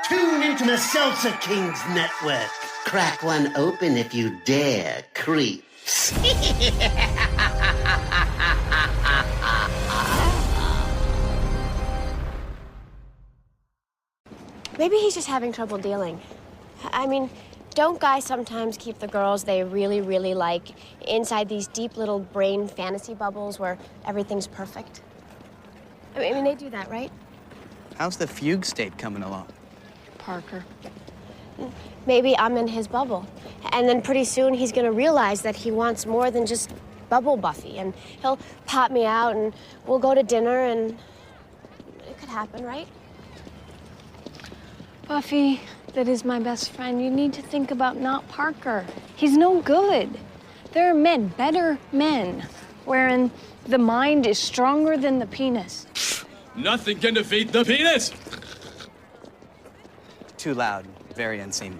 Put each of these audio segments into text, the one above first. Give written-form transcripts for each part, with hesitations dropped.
Tune into the Salsa Kings Network. Crack one open if you dare, creeps. Maybe he's just having trouble dealing. I mean, don't guys sometimes keep the girls they really, really like inside these deep little brain fantasy bubbles where everything's perfect? I mean, they do that, right? How's the fugue state coming along? Parker. Maybe I'm in his bubble. And then pretty soon he's gonna realize that he wants more than just bubble Buffy. And he'll pop me out and we'll go to dinner and it could happen, right? Buffy, that is my best friend. You need to think about not Parker. He's no good. There are men, better men, wherein the mind is stronger than the penis. Nothing can defeat the penis! Too loud, very unseemly.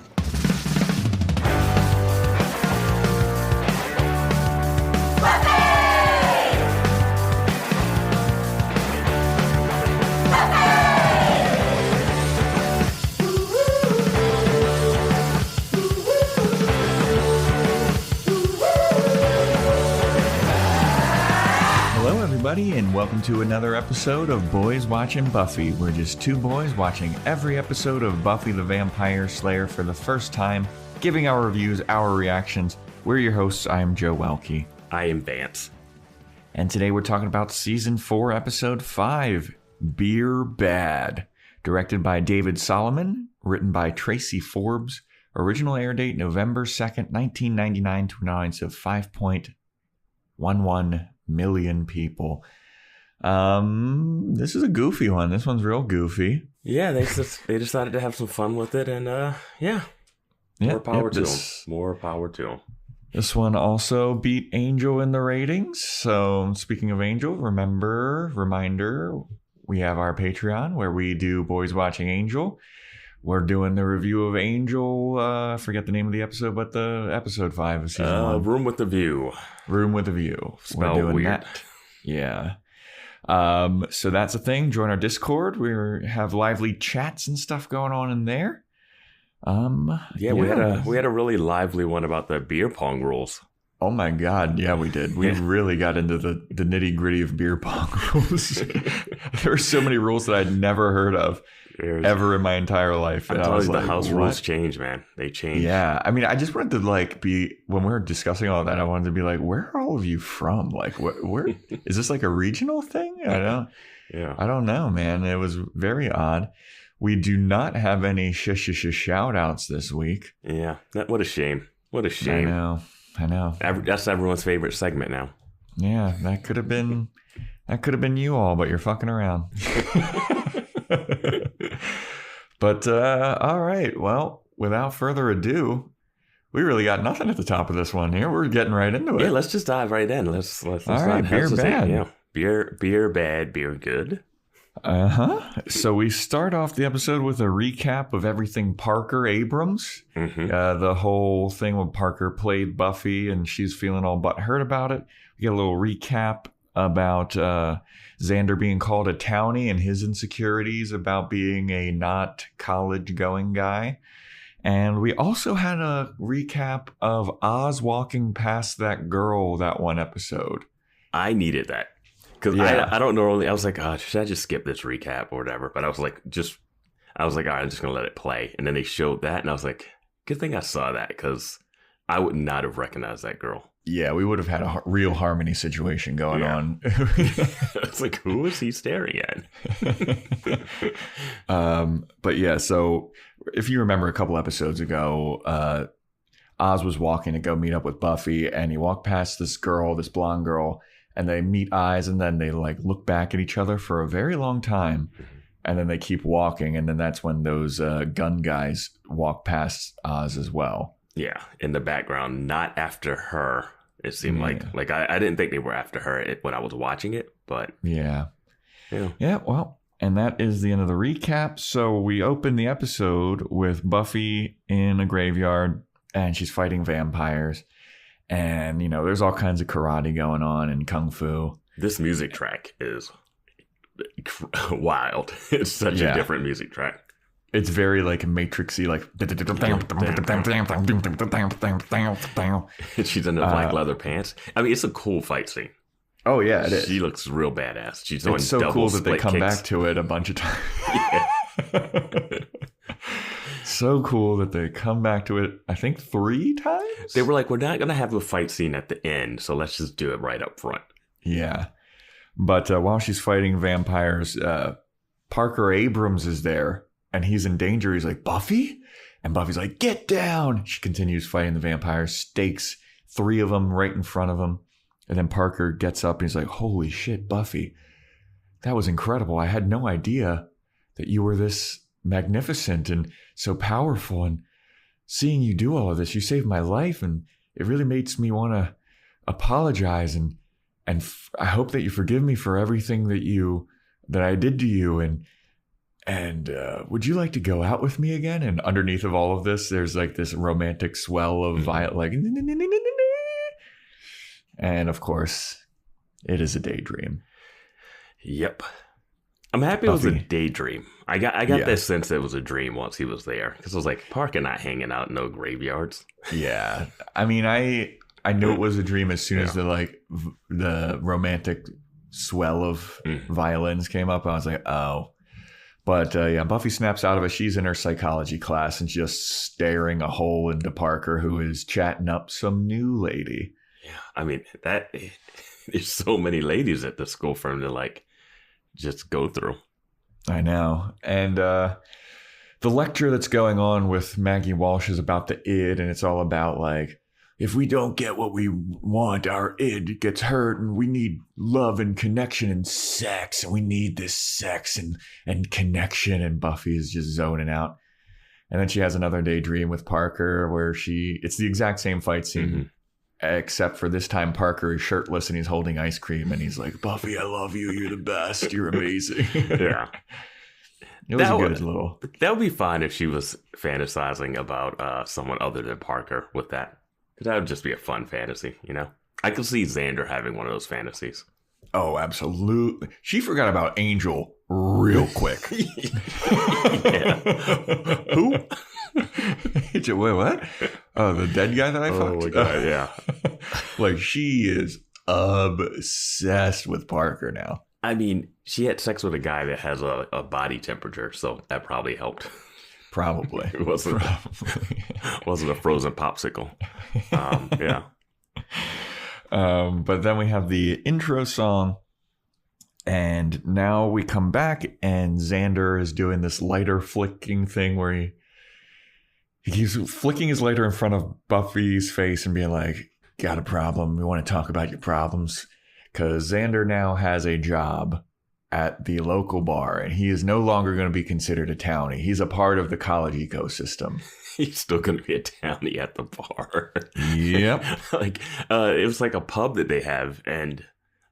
And welcome to another episode of Boys Watching Buffy. We're just two boys watching every episode of Buffy the Vampire Slayer for the first time, giving our reviews, our reactions. We're your hosts. I am Joe Welke. I am Vance. And today we're talking about Season 4, Episode 5, Beer Bad. Directed by David Solomon, written by Tracy Forbes. Original air date November 2nd, 1999 to an audience of 5.11 million people. This is a goofy one. This one's real goofy. Yeah, they decided to have some fun with it, and more power to them. More power to them. This one also beat Angel in the ratings. So speaking of Angel, reminder, we have our Patreon where we do Boys Watching Angel. We're doing the review of Angel. I forget the name of the episode, but the episode 5 of season 1. Room with the View. Room with a View. Spelled We're doing weird. that. Yeah. So that's a thing. Join our Discord. We have lively chats and stuff going on in there. We had a really lively one about the beer pong rules. Oh my God. Yeah, we did. We really got into the nitty gritty of beer pong rules. There were so many rules that I'd never heard of ever in my entire life. And I was like, the house rules change, man. They change. Yeah. I mean, I just wanted to when we were discussing all that, I wanted to be like, where are all of you from? Like, where is this like a regional thing? I don't know, man. It was very odd. We do not have any shout outs this week. Yeah. What a shame. What a shame. I know. That's everyone's favorite segment now. Yeah, that could have been you all, but you're fucking around. But all right. Well, without further ado, we really got nothing at the top of this one here. We're getting right into it. Yeah, let's just dive right in. Let's all right, beer bad. Yeah. Beer bad, beer good. So we start off the episode with a recap of everything Parker Abrams. Mm-hmm. The whole thing when Parker played Buffy and she's feeling all butthurt about it. We get a little recap about Xander being called a townie and his insecurities about being a not college-going guy. And we also had a recap of Oz walking past that girl that one episode. I needed that. Because I don't normally, I was like, should I just skip this recap or whatever? But I was like, all right, I'm just going to let it play. And then they showed that, and I was like, good thing I saw that, because I would not have recognized that girl. Yeah, we would have had a real Harmony situation going on. It's like, who is he staring at? But yeah, so if you remember a couple episodes ago, Oz was walking to go meet up with Buffy, and he walked past this blonde girl, and they meet eyes, and then they look back at each other for a very long time, and then they keep walking, and then that's when those gun guys walk past Oz as well. Yeah, in the background, not after her. It seemed like I didn't think they were after her when I was watching it, but yeah. Well, and that is the end of the recap. So we open the episode with Buffy in a graveyard, and she's fighting vampires. And, there's all kinds of karate going on and kung fu. This music track is wild. It's such a different music track. It's very like Matrixy, like. She's in the black leather pants. I mean, it's a cool fight scene. Oh yeah, it is. She looks real badass. She's doing it's so double cool that they come kicks. back to it a bunch of times. So cool that they come back to it, I think 3 times? They were like, we're not going to have a fight scene at the end, so let's just do it right up front. Yeah. But while she's fighting vampires, Parker Abrams is there, and he's in danger. He's like, Buffy? And Buffy's like, get down! She continues fighting the vampires, stakes 3 of them right in front of him. And then Parker gets up and he's like, holy shit, Buffy. That was incredible. I had no idea that you were this magnificent and so powerful. And seeing you do all of this, you saved my life. And it really makes me want to apologize. And I hope that you forgive me for everything that I did to you. And would you like to go out with me again? And underneath of all of this, there's like this romantic swell of violet, like, and of course, it is a daydream. Yep. I'm happy Buffy. It was a daydream. I got this sense that it was a dream once he was there. Because I was like, Parker not hanging out in no graveyards. Yeah. I mean, I knew it was a dream as soon as the romantic swell of violins came up. I was like, oh. But Buffy snaps out of it. She's in her psychology class and just staring a hole into Parker, who is chatting up some new lady. Yeah, I mean, there's so many ladies at the school for him to like just go through. I know. And the lecture that's going on with Maggie Walsh is about the id, and it's all about like, if we don't get what we want, our id gets hurt, and we need love and connection and sex, and we need this sex and connection. And Buffy is just zoning out. And then she has another daydream with Parker where it's the exact same fight scene, except for this time Parker is shirtless and he's holding ice cream, and he's like, Buffy, I love you. You're the best. You're amazing. Yeah. It was a good little. That would be fine if she was fantasizing about someone other than Parker with that. That would just be a fun fantasy, you know? I could see Xander having one of those fantasies. Oh, absolutely. She forgot about Angel real quick. Who? Wait, what? Oh, the dead guy that I fucked? Oh, my God, yeah. Like, she is obsessed with Parker now. I mean, she had sex with a guy that has a body temperature, so that probably helped. Probably. It wasn't a frozen popsicle. Yeah. But then we have the intro song, and now we come back, and Xander is doing this lighter flicking thing where he keeps flicking his lighter in front of Buffy's face and being like, got a problem? We want to talk about your problems. Because Xander now has a job at the local bar, and he is no longer going to be considered a townie. He's a part of the college ecosystem. He's still going to be a townie at the bar. Yep. Like, it was like a pub that they have, and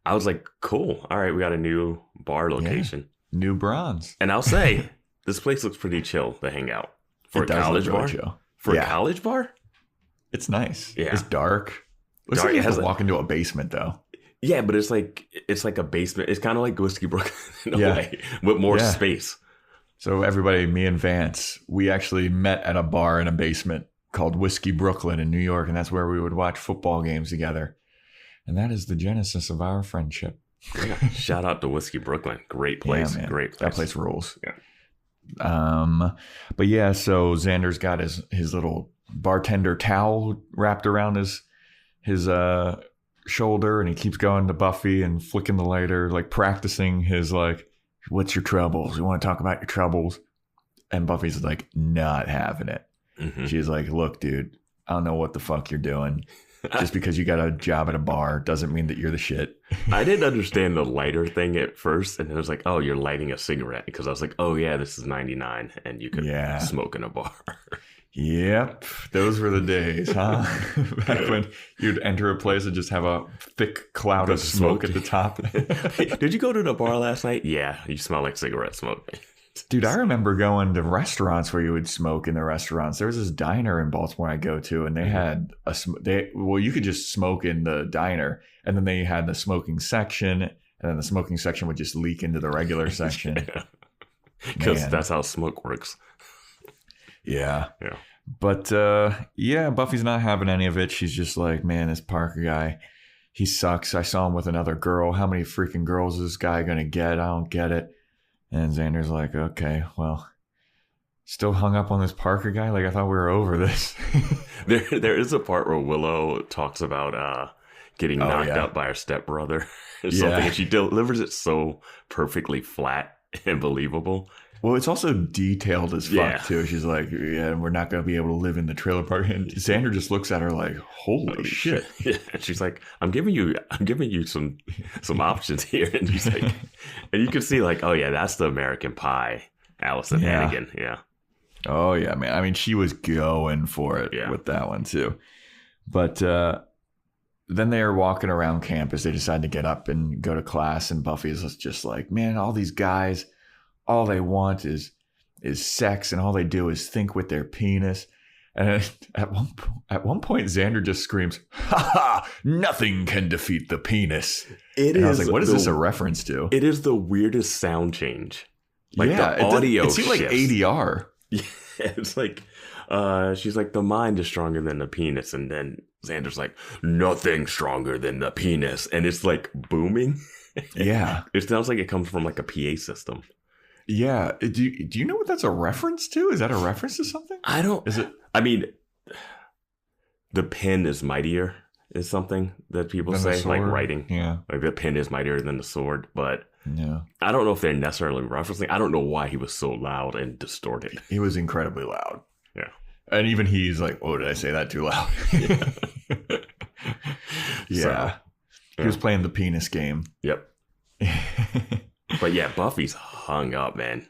I was like, cool. All right, we got a new bar location. Yeah. New bronze. And I'll say, this place looks pretty chill to hang out. For a college bar? Chill. For a college bar? It's nice. Yeah. It's dark. Looks like you have to walk into a basement, though. Yeah, but it's like a basement. It's kind of like Whiskey Brooklyn in a way, with more space. So everybody, me and Vance, we actually met at a bar in a basement called Whiskey Brooklyn in New York, and that's where we would watch football games together. And that is the genesis of our friendship. Yeah. Shout out to Whiskey Brooklyn. Great place. Yeah, man. Great place. That place rules. Yeah. But yeah, so Xander's got his little bartender towel wrapped around his shoulder, and he keeps going to Buffy and flicking the lighter, like practicing his like, what's your troubles? You want to talk about your troubles? And Buffy's like, not having it. Mm-hmm. She's like, look, dude, I don't know what the fuck you're doing. Just because you got a job at a bar doesn't mean that you're the shit. I didn't understand the lighter thing at first, and then I was like, oh, you're lighting a cigarette, because I was like, oh yeah, this is 99 and you could smoke in a bar. Yep, those were the days, huh? Back when you'd enter a place and just have a thick cloud of smoke at the top. Did you go to the bar last night? Yeah, you smell like cigarette smoke. Dude, I remember going to restaurants where you would smoke in the restaurants. There was this diner in Baltimore I go to, and they had you could just smoke in the diner, and then they had the smoking section, and then the smoking section would just leak into the regular section. Because that's how smoke works. Yeah. Yeah. But Buffy's not having any of it. She's just like, man, this Parker guy, he sucks. I saw him with another girl. How many freaking girls is this guy going to get? I don't get it. And Xander's like, okay, well, still hung up on this Parker guy? Like, I thought we were over this. There is a part where Willow talks about getting knocked up by her stepbrother or something, and she delivers it so perfectly flat and believable. Well, it's also detailed as fuck, too. She's like, yeah, we're not going to be able to live in the trailer park. And Xander just looks at her like, holy shit. Yeah. She's like, I'm giving you some options here. And she's like, and you can see like, oh yeah, that's the American Pie, Allison Hannigan. Yeah. Oh yeah, man. I mean, she was going for it with that one too. But then they are walking around campus. They decide to get up and go to class. And Buffy's just like, man, all these guys, all they want is sex, and all they do is think with their penis. And at one point, Xander just screams, "Ha ha! Nothing can defeat the penis." I was like, "What is this a reference to?" It is the weirdest sound change. Like the audio. It seemed like ADR. Yeah, it's like she's like, the mind is stronger than the penis, and then Xander's like, nothing stronger than the penis, and it's like booming. Yeah, it sounds like it comes from like a PA system. Yeah. Do you know what that's a reference to? Is that a reference to something? I don't. Is it? I mean, the pen is mightier is something that people say, like writing. Yeah. Like the pen is mightier than the sword, but yeah, I don't know if they're necessarily referencing. I don't know why he was so loud and distorted. He was incredibly loud. Yeah. And even he's like, oh, did I say that too loud? Yeah. He was playing the penis game. Yep. But yeah, Buffy's hung up, man.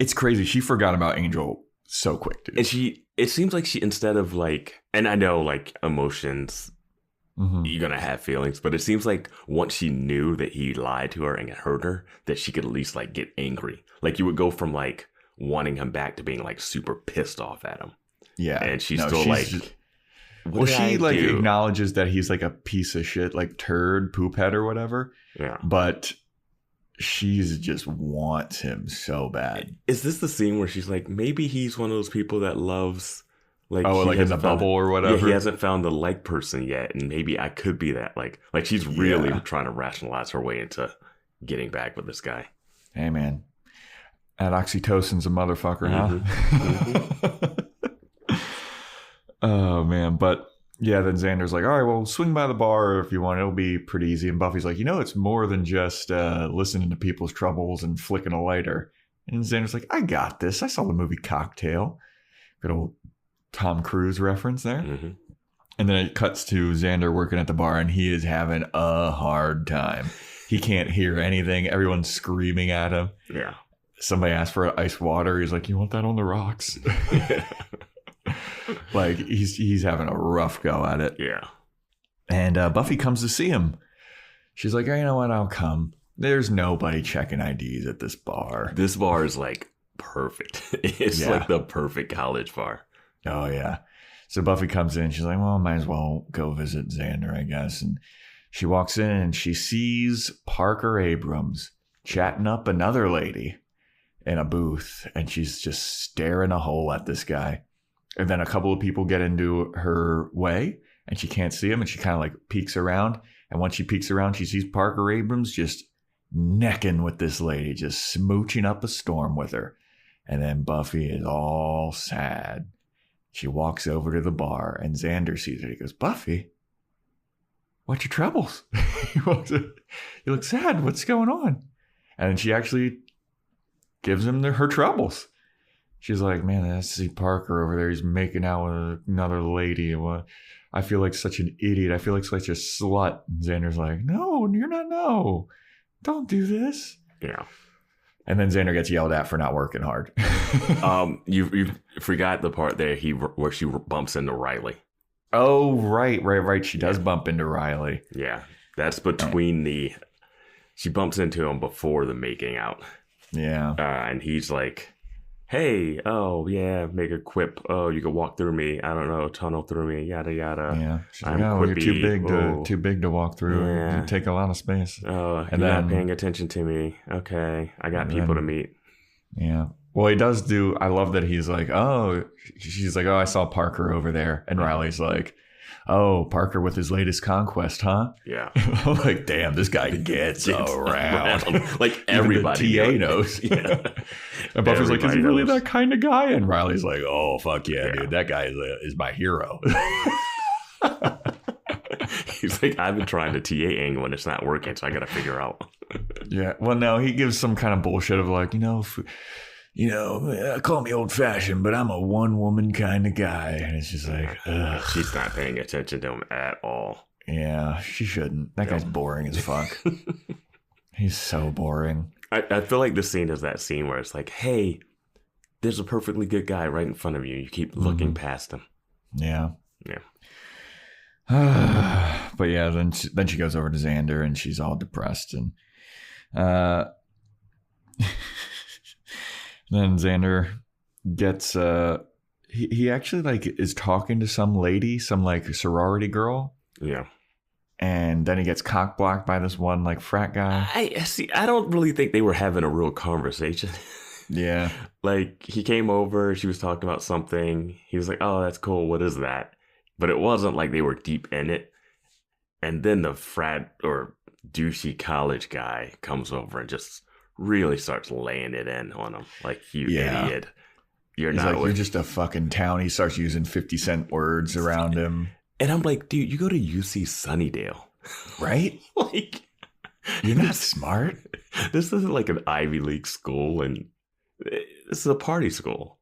It's crazy. She forgot about Angel so quick, dude. And it seems like she, instead of like, and I know like emotions, you're going to have feelings, but it seems like once she knew that he lied to her and hurt her, that she could at least like get angry. Like you would go from like wanting him back to being like super pissed off at him. Yeah. And she's like, well, she like acknowledges that he's like a piece of shit, like turd, poop head or whatever. Yeah. But she's just wants him so bad. Is this the scene where she's like, maybe he's one of those people that loves, like, like in the bubble or whatever? Yeah, he hasn't found the like person yet, and maybe I could be that. Like she's really trying to rationalize her way into getting back with this guy. Hey, man. That oxytocin's a motherfucker, huh? Oh, man. But yeah, then Xander's like, all right, well, swing by the bar if you want. It'll be pretty easy. And Buffy's like, it's more than just listening to people's troubles and flicking a lighter. And Xander's like, I got this. I saw the movie Cocktail. Good old Tom Cruise reference there. And then it cuts to Xander working at the bar, and he is having a hard time. He can't hear anything. Everyone's screaming at him. Yeah. Somebody asked for ice water. He's like, you want that on the rocks? Like he's having a rough go at it. Yeah. And Buffy comes to see him. She's like, oh, you know what? I'll come. There's nobody checking IDs at this bar. This bar is like perfect. It's like the perfect college bar. Oh, yeah. So Buffy comes in. She's like, well, might as well go visit Xander, I guess. And she walks in and she sees Parker Abrams chatting up another lady in a booth. And she's just staring a hole at this guy. And then a couple of people get into her way and she can't see him. And she kind of like peeks around. And once she peeks around, she sees Parker Abrams just necking with this lady, just smooching up a storm with her. And then Buffy is all sad. She walks over to the bar and Xander sees her. He goes, Buffy, what's your troubles? He looks sad. What's going on? And she actually gives him her troubles. She's like, man, I see Parker over there. He's making out with another lady. I feel like such an idiot. I feel like such a slut. And Xander's like, no, you're not. No, don't do this. Yeah. And then Xander gets yelled at for not working hard. You forgot the part there where she bumps into Riley. Oh, right. She does bump into Riley. Yeah. That's between she bumps into him before the making out. Yeah. And he's like, hey, oh, yeah, make a quip. Oh, you could walk through me. I don't know, tunnel through me, yada, yada. Yeah. She's like, oh, you're too big to walk through. Yeah. You take a lot of space. Oh, and you're not paying attention to me. Okay, I got people to meet. Yeah. Well, he does do. I love that he's like, oh, she's like, oh, I saw Parker over there. And Riley's like, oh, Parker with his latest conquest, huh? Yeah. I'm like, damn, this guy gets around. Like everybody TA knows. Yeah. And Buffy's like, is he really knows. that kind of guy? And Riley's like, oh, fuck yeah, dude. That guy is my hero. He's like, I've been trying to TA angle and it's not working, so I got to figure out. Yeah. Well, no, he gives some kind of bullshit of like, call me old fashioned, but I'm a one woman kind of guy. And it's just like, ugh. She's not paying attention to him at all. Yeah, she shouldn't. That guy's boring as fuck. He's so boring. I feel like this scene is that scene where it's like, hey, there's a perfectly good guy right in front of you. You keep looking past him. Yeah. Yeah. But yeah, then she goes over to Xander and she's all depressed. And then Xander gets he actually like is talking to some lady, some like sorority girl. Yeah. And then he gets cock blocked by this one like frat guy. I don't really think they were having a real conversation. Yeah. Like he came over, she was talking about something. He was like, oh, that's cool. What is that? But it wasn't like they were deep in it. And then the frat or douchey college guy comes over and just really starts laying it in on him. Like, you idiot. He's like, you're just a fucking town. He starts using 50-cent words around him. And I'm like, dude, you go to UC Sunnydale. Right? Like, you're not smart. This isn't like an Ivy League school, and this is a party school.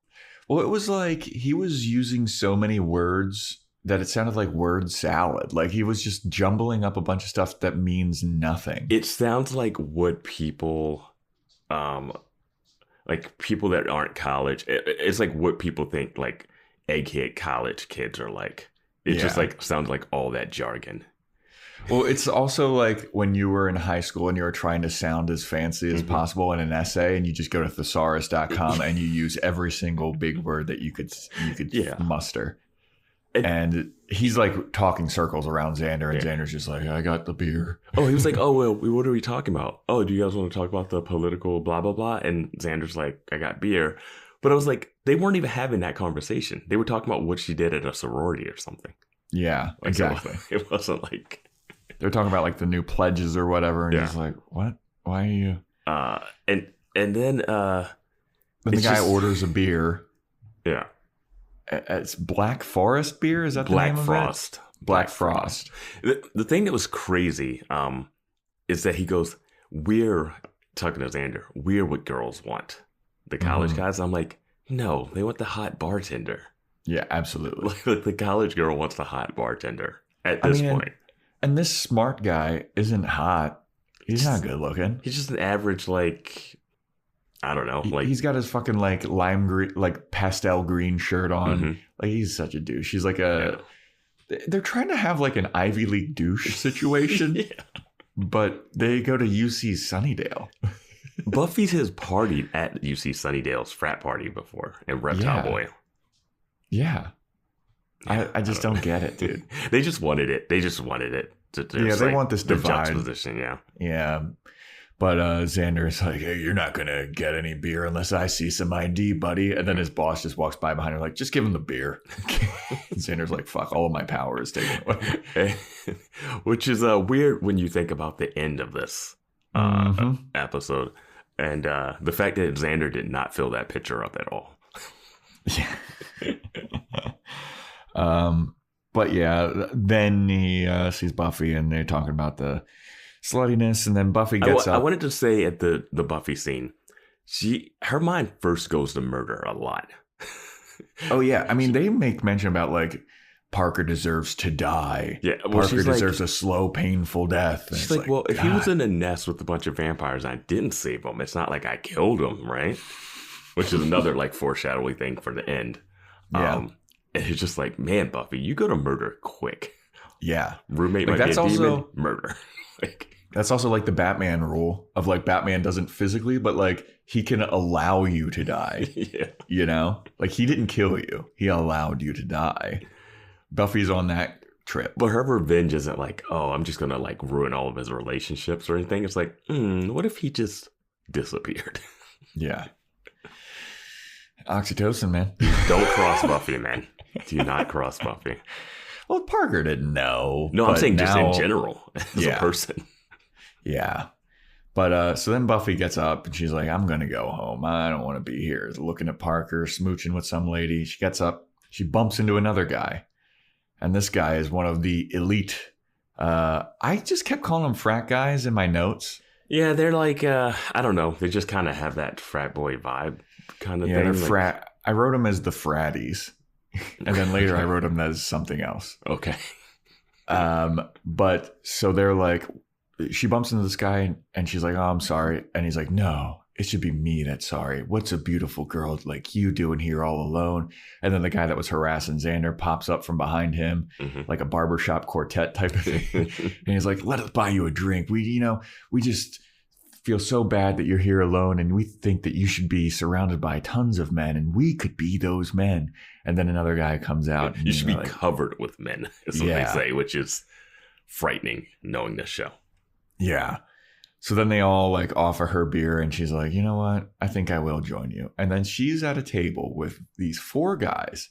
Well, it was like he was using so many words that it sounded like word salad. Like he was just jumbling up a bunch of stuff that means nothing. It sounds like what people, like people that aren't college, it's like what people think like egghead college kids are like. It just like sounds like all that jargon. Well, it's also like when you were in high school and you were trying to sound as fancy as possible in an essay, and you just go to thesaurus.com and you use every single big word that you could muster. And he's like talking circles around Xander, and Xander's just like, I got the beer. Oh, he was like, oh, well, what are we talking about? Oh, do you guys want to talk about the political blah, blah, blah? And Xander's like, I got beer. But I was like, they weren't even having that conversation. They were talking about what she did at a sorority or something. Yeah, like, exactly. So it wasn't like... They're talking about like the new pledges or whatever. And he's like, what? Why are you... And then... then the guy orders a beer. Yeah. It's Black Forest beer? Is that the Black name Frost. of it? Black Frost. The thing that was crazy is that he goes, we're talking to Xander, we're what girls want. The college guys. I'm like, no, they want the hot bartender. Yeah, absolutely. Like the college girl wants the hot bartender at this point. And this smart guy isn't hot. He's not good looking. He's just an average, like... I don't know. Like he's got his fucking like lime green, like pastel green shirt on. Like he's such a douche. He's like a. Yeah. They're trying to have like an Ivy League douche situation, but they go to UC Sunnydale. Buffy has partied at UC Sunnydale's frat party before in Reptile Boy. Yeah, I just don't get it, dude. They just wanted it. They they want this divide. Juxtaposition, yeah. But Xander's like, hey, you're not going to get any beer unless I see some ID, buddy. And then his boss just walks by behind him like, just give him the beer. Xander's like, fuck, all of my power is taken away. Which is weird when you think about the end of this episode. And the fact that Xander did not fill that picture up at all. But yeah, then he sees Buffy and they're talking about the sluttiness, and then Buffy gets up. I wanted to say at the Buffy scene, her mind first goes to murder a lot. Oh yeah, I mean they make mention about like Parker deserves to die. Yeah, well, Parker deserves a slow, painful death. She's like, well, if he was in a nest with a bunch of vampires and I didn't save him, it's not like I killed him, right? Which is another like foreshadowing thing for the end. Yeah, and it's just like, man, Buffy, you go to murder quick. Yeah, roommate might be a demon, murder. Like. That's also like the Batman rule of like Batman doesn't physically, but like he can allow you to die. Yeah. You know, like he didn't kill you. He allowed you to die. Buffy's on that trip. But her revenge isn't like, oh, I'm just going to like ruin all of his relationships or anything. It's like, what if he just disappeared? Yeah. Oxytocin, man. Don't cross Buffy, man. Do not cross Buffy. Well, Parker didn't know. No, I'm saying just in general as a person. Yeah. But so then Buffy gets up and she's like, I'm going to go home. I don't want to be here. Looking at Parker, smooching with some lady. She gets up. She bumps into another guy. And this guy is one of the elite. I just kept calling them frat guys in my notes. Yeah, they're like, I don't know. They just kind of have that frat boy vibe kind of thing. They're like... frat. I wrote them as the fratties. And then later I wrote them as something else. Okay. But so they're like, she bumps into this guy and she's like, oh, I'm sorry. And he's like, no, it should be me that's sorry. What's a beautiful girl like you doing here all alone? And then the guy that was harassing Xander pops up from behind him, like a barbershop quartet type of thing. And he's like, let us buy you a drink. We just feel so bad that you're here alone. And we think that you should be surrounded by tons of men and we could be those men. And then another guy comes out. And you should be covered with men, is what they say, which is frightening knowing this show. Yeah. So then they all like offer her beer and she's like, you know what? I think I will join you. And then she's at a table with these 4 guys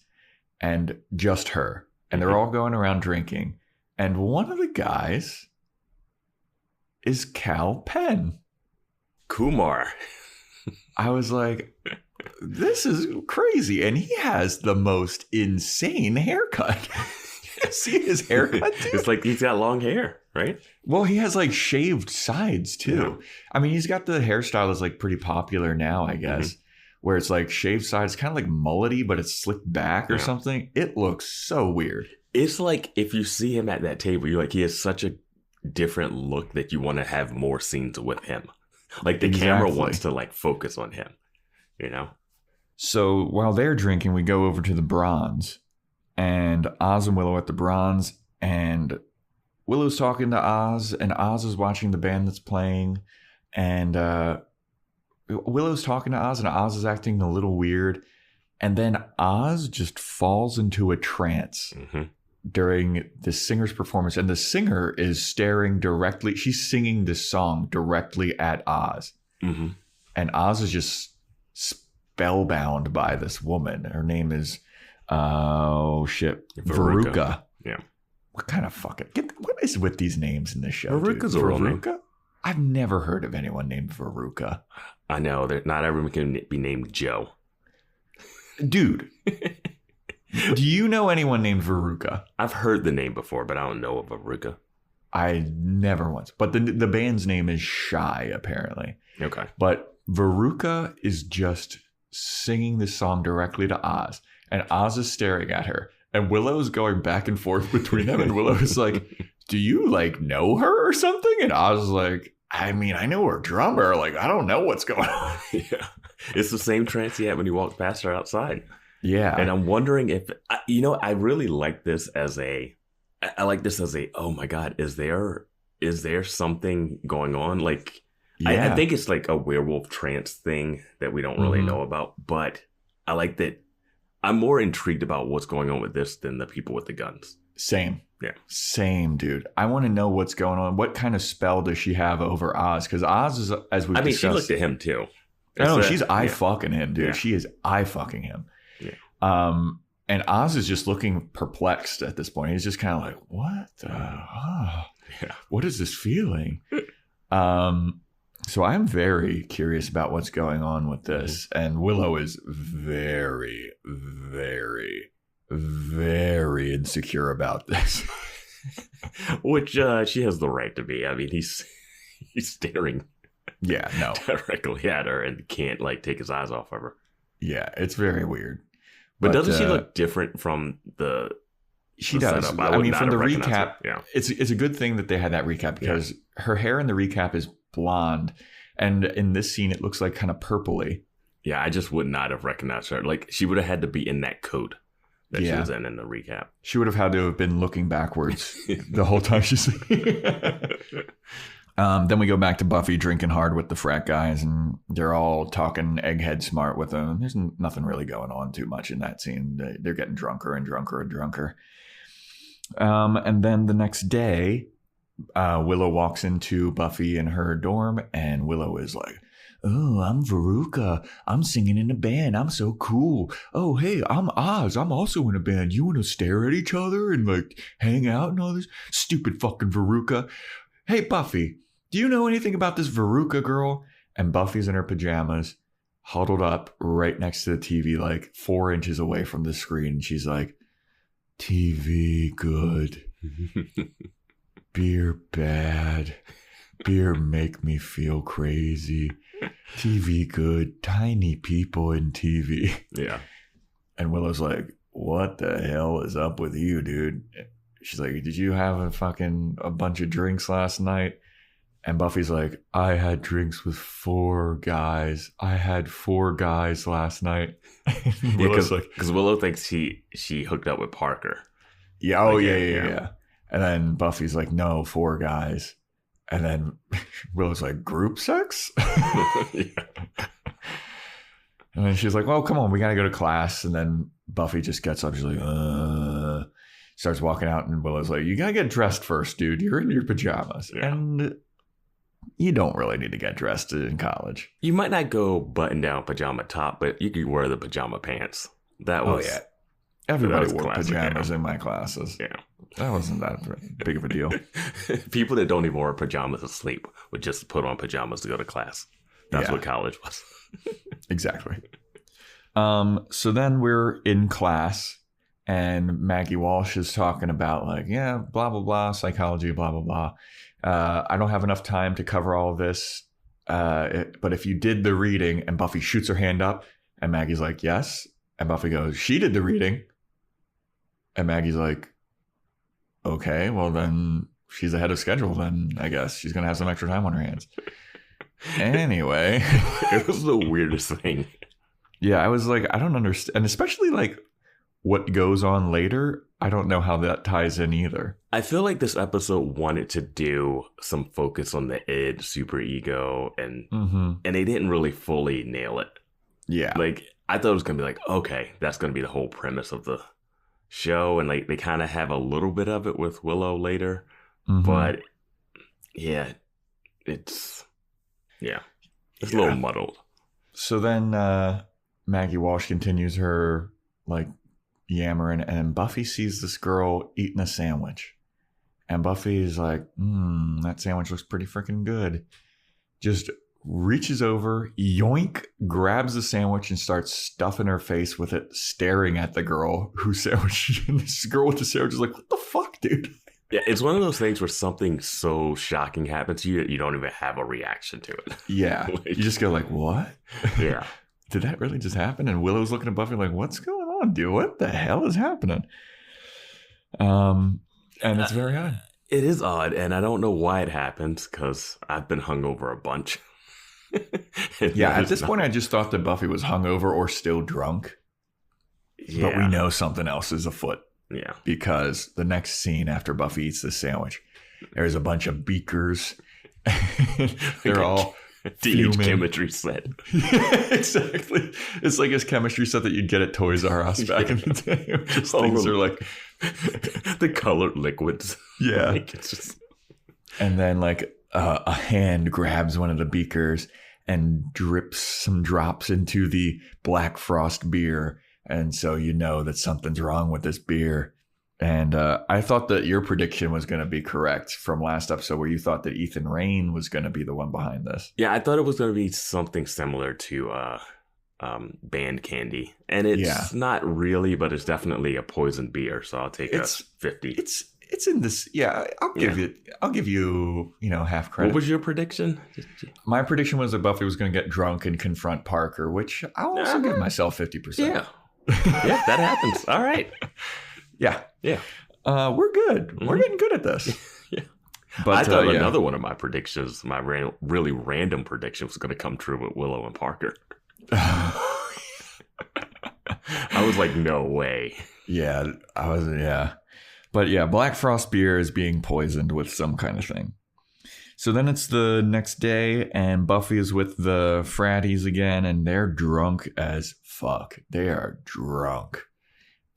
and just her. And they're all going around drinking. And one of the guys is Cal Penn. Kumar. I was like, this is crazy. And he has the most insane haircut. See his haircut, dude? It's like he's got long hair, right? Well, he has like shaved sides too. Yeah. I mean, he's got the hairstyle that's like pretty popular now, I guess, where it's like shaved sides, kind of like mullety, but it's slicked back or something. It looks so weird. It's like if you see him at that table, you're like, he has such a different look that you want to have more scenes with him. Like the camera wants to like focus on him, you know? So while they're drinking, we go over to the Bronze. And Oz and Willow at the Bronze, and Willow's talking to Oz, and Oz is watching the band that's playing, and Willow's talking to Oz, and Oz is acting a little weird, and then Oz just falls into a trance during the singer's performance, and the singer is staring directly, she's singing this song directly at Oz, and Oz is just spellbound by this woman. Her name is... oh shit, Veruca. Yeah. What kind of fucking what is with these names in this show? Veruca's a real name. I've never heard of anyone named Veruca. I know that not everyone can be named Joe. Dude, do you know anyone named Veruca? I've heard the name before, but I don't know of Veruca. I never once. But the band's name is Shy, apparently. Okay. But Veruca is just singing this song directly to Oz. And Oz is staring at her. And Willow's going back and forth between them. And Willow is like, do you like know her or something? And Oz is like, I mean, I know her drummer. Like, I don't know what's going on. Yeah. It's the same trance he had when he walked past her outside. Yeah. And I'm wondering if, I really like this as oh my God, is there something going on? Like, I think it's like a werewolf trance thing that we don't really know about. But I like that. I'm more intrigued about what's going on with this than the people with the guns. Same. Yeah. Same, dude. I want to know what's going on. What kind of spell does she have over Oz? Because Oz is, as we've discussed... she looked at him, too. I know, she's eye-fucking him, dude. Yeah. She is eye-fucking him. Yeah. And Oz is just looking perplexed at this point. He's just kind of like, what the... what is this feeling? So I'm very curious about what's going on with this. And Willow is very, very, very insecure about this. Which she has the right to be. I mean, he's staring directly at her and can't like take his eyes off of her. Yeah, it's very weird. But doesn't she look different from the... She does. I mean, from the recap, it's a good thing that they had that recap because her hair in the recap is blonde, and in this scene it looks like kind of purpley. Yeah, I just would not have recognized her. Like, she would have had to be in that coat that she was in the recap. She would have had to have been looking backwards the whole time she's then we go back to Buffy drinking hard with the frat guys, and they're all talking egghead smart with them. There's nothing really going on too much in that scene. They're getting drunker and drunker and drunker. And then the next day, Willow walks into Buffy in her dorm, and Willow is like, oh, I'm Veruca. I'm singing in a band. I'm so cool. Oh, hey, I'm Oz. I'm also in a band. You want to stare at each other and like hang out and all this? Stupid fucking Veruca. Hey, Buffy, do you know anything about this Veruca girl? And Buffy's in her pajamas, huddled up right next to the TV, like 4 inches away from the screen. And she's like, TV good. Beer bad. Beer make me feel crazy. TV good. Tiny people in TV. Yeah. And Willow's like, what the hell is up with you, dude? She's like, did you have a bunch of drinks last night? And Buffy's like, I had drinks with 4 guys. I had 4 guys last night. Willow's like, because Willow thinks she hooked up with Parker. Yeah. Oh, like, yeah. And then Buffy's like, no, 4 guys. And then Willow's like, group sex? Yeah. And then she's like, well, come on, we got to go to class. And then Buffy just gets up. She's like, starts walking out. And Willow's like, you got to get dressed first, dude. You're in your pajamas. Yeah. And you don't really need to get dressed in college. You might not go button down pajama top, but you could wear the pajama pants. That was... Oh, yeah. Everybody wore pajamas in my classes. Yeah. That wasn't that big of a deal. People that don't even wear pajamas to sleep would just put on pajamas to go to class. That's what college was. Exactly. So then we're in class and Maggie Walsh is talking about like, yeah, blah, blah, blah, psychology, blah, blah, blah. I don't have enough time to cover all of this. But if you did the reading, and Buffy shoots her hand up and Maggie's like, yes. And Buffy goes, she did the reading. And Maggie's like, okay, well then she's ahead of schedule then, I guess. She's going to have some extra time on her hands. Anyway. It was the weirdest thing. Yeah, I was like, I don't understand. And especially like what goes on later, I don't know how that ties in either. I feel like this episode wanted to do some focus on the id, superego, and they didn't really fully nail it. Yeah. Like, I thought it was going to be like, okay, that's going to be the whole premise of the show. And like, they kind of have a little bit of it with Willow later. But yeah, it's a little muddled. So then Maggie Walsh continues her like yammering, and Buffy sees this girl eating a sandwich. And Buffy is like, that sandwich looks pretty freaking good. Just reaches over, yoink, grabs the sandwich and starts stuffing her face with it, staring at the girl who's sandwich. And this girl with the sandwich is like, what the fuck, dude? Yeah, it's one of those things where something so shocking happens to you that you don't even have a reaction to it. Yeah. Like, you just go like, what? Yeah. Did that really just happen? And Willow's looking at Buffy like, what's going on, dude? What the hell is happening? And it's very odd. It is odd, and I don't know why it happens, because I've been hungover a bunch. Yeah, at this point, I just thought that Buffy was hungover or still drunk. Yeah. But we know something else is afoot. Yeah. Because the next scene after Buffy eats this sandwich, there's a bunch of beakers. They're all teenage chemistry set. Yeah, exactly. It's like a chemistry set that you'd get at Toys R Us back in the day. Just things are like the colored liquids. Yeah. Like, it's just... And then like a hand grabs one of the beakers and drips some drops into the Black Frost beer. And so you know that something's wrong with this beer. And I thought that your prediction was going to be correct from last episode, where you thought that Ethan Rayne was going to be the one behind this. Yeah, I thought it was going to be something similar to Band Candy. And it's not really, but it's definitely a poison beer. So I'll take a 50. It's in this. Yeah, I'll give you, half credit. What was your prediction? My prediction was that Buffy was going to get drunk and confront Parker, which I'll also give myself 50%. Yeah. Yeah, that happens. All right. Yeah. Yeah. We're good. Mm-hmm. We're getting good at this. Yeah. But I thought another one of my predictions, my really random prediction, was going to come true with Willow and Parker. I was like, no way. Yeah, But yeah, Black Frost beer is being poisoned with some kind of thing. So then it's the next day, and Buffy is with the fratties again, and they're drunk as fuck. They are drunk.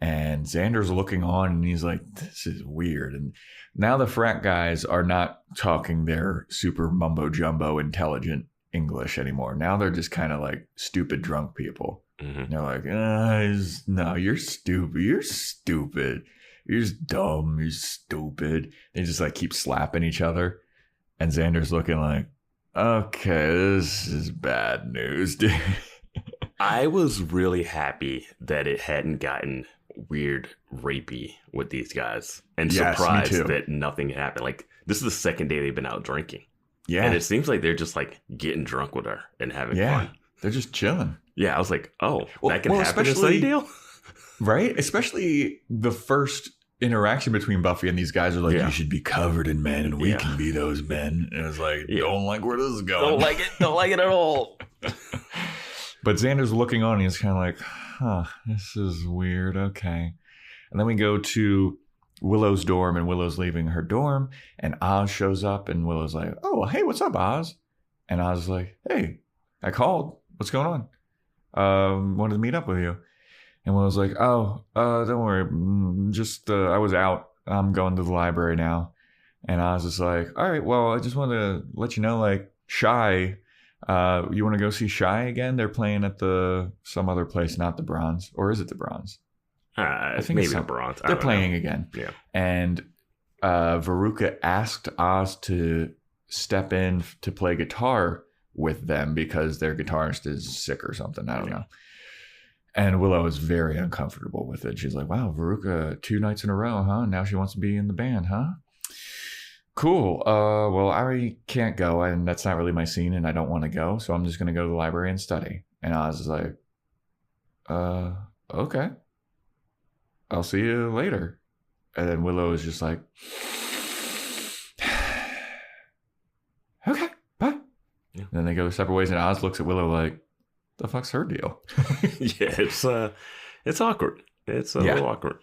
And Xander's looking on, and he's like, this is weird. And now the frat guys are not talking their super mumbo-jumbo intelligent English anymore. Now they're just kind of like stupid drunk people. Mm-hmm. They're like, no, you're stupid. You're stupid. You're just dumb. You're stupid. They just like keep slapping each other. And Xander's looking like, okay, this is bad news, dude. I was really happy that it hadn't gotten weird rapey with these guys. And surprised that nothing happened. Like, this is the second day they've been out drinking. Yeah. And it seems like they're just like getting drunk with her and having fun. They're just chilling. Yeah, I was like, that can happen in Sunnydale? Right? Especially the first interaction between Buffy and these guys are like, you should be covered in men and we can be those men. And it's like, don't like where this is going. Don't like it. Don't like it at all. But Xander's looking on and he's kind of like, this is weird. Okay. And then we go to Willow's dorm and Willow's leaving her dorm and Oz shows up and Willow's like, oh, hey, what's up, Oz? And Oz is like, hey, I called. What's going on? Wanted to meet up with you. And Willow's like, don't worry. Just, I was out. I'm going to the library now. And Oz is like, all right, well, I just wanted to let you know, like, Shy, you want to go see Shy again? They're playing at some other place, not the Bronze. Or is it the Bronze? I think maybe the Bronze. They're playing again. Yeah. And Veruca asked Oz to step in to play guitar with them because their guitarist is sick or something. I don't know. And Willow is very uncomfortable with it. She's like, wow, Veruca 2 nights in a row, huh? Now she wants to be in the band, huh? Cool. Well, I can't go, and that's not really my scene, and I don't want to go, so I'm just going to go to the library and study. And Oz is like, okay. I'll see you later. And then Willow is just like, okay, bye. Yeah. And then they go separate ways, and Oz looks at Willow like, the fuck's her deal? Yeah, it's awkward. It's a little awkward.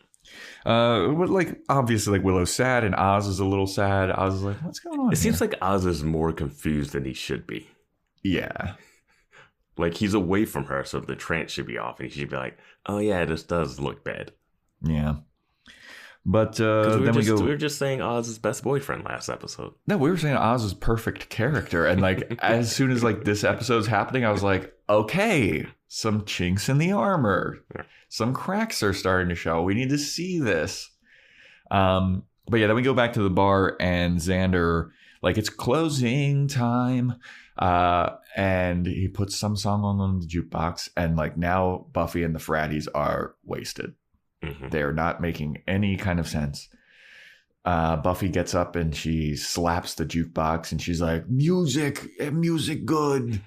But like obviously, like Willow's sad, and Oz is a little sad. Oz is like, what's going on? It seems like Oz is more confused than he should be. Yeah, like he's away from her, so the trance should be off, and he should be like, oh yeah, this does look bad. Yeah. But we were just saying Oz's best boyfriend last episode. No, we were saying Oz's perfect character. And like as soon as like this episode's happening, I was like, okay, some chinks in the armor. Yeah. Some cracks are starting to show. We need to see this. But yeah, then we go back to the bar and Xander, like it's closing time. And he puts some song on the jukebox. And like now Buffy and the fratties are wasted. Mm-hmm. They are not making any kind of sense. Buffy gets up and she slaps the jukebox and she's like, music good.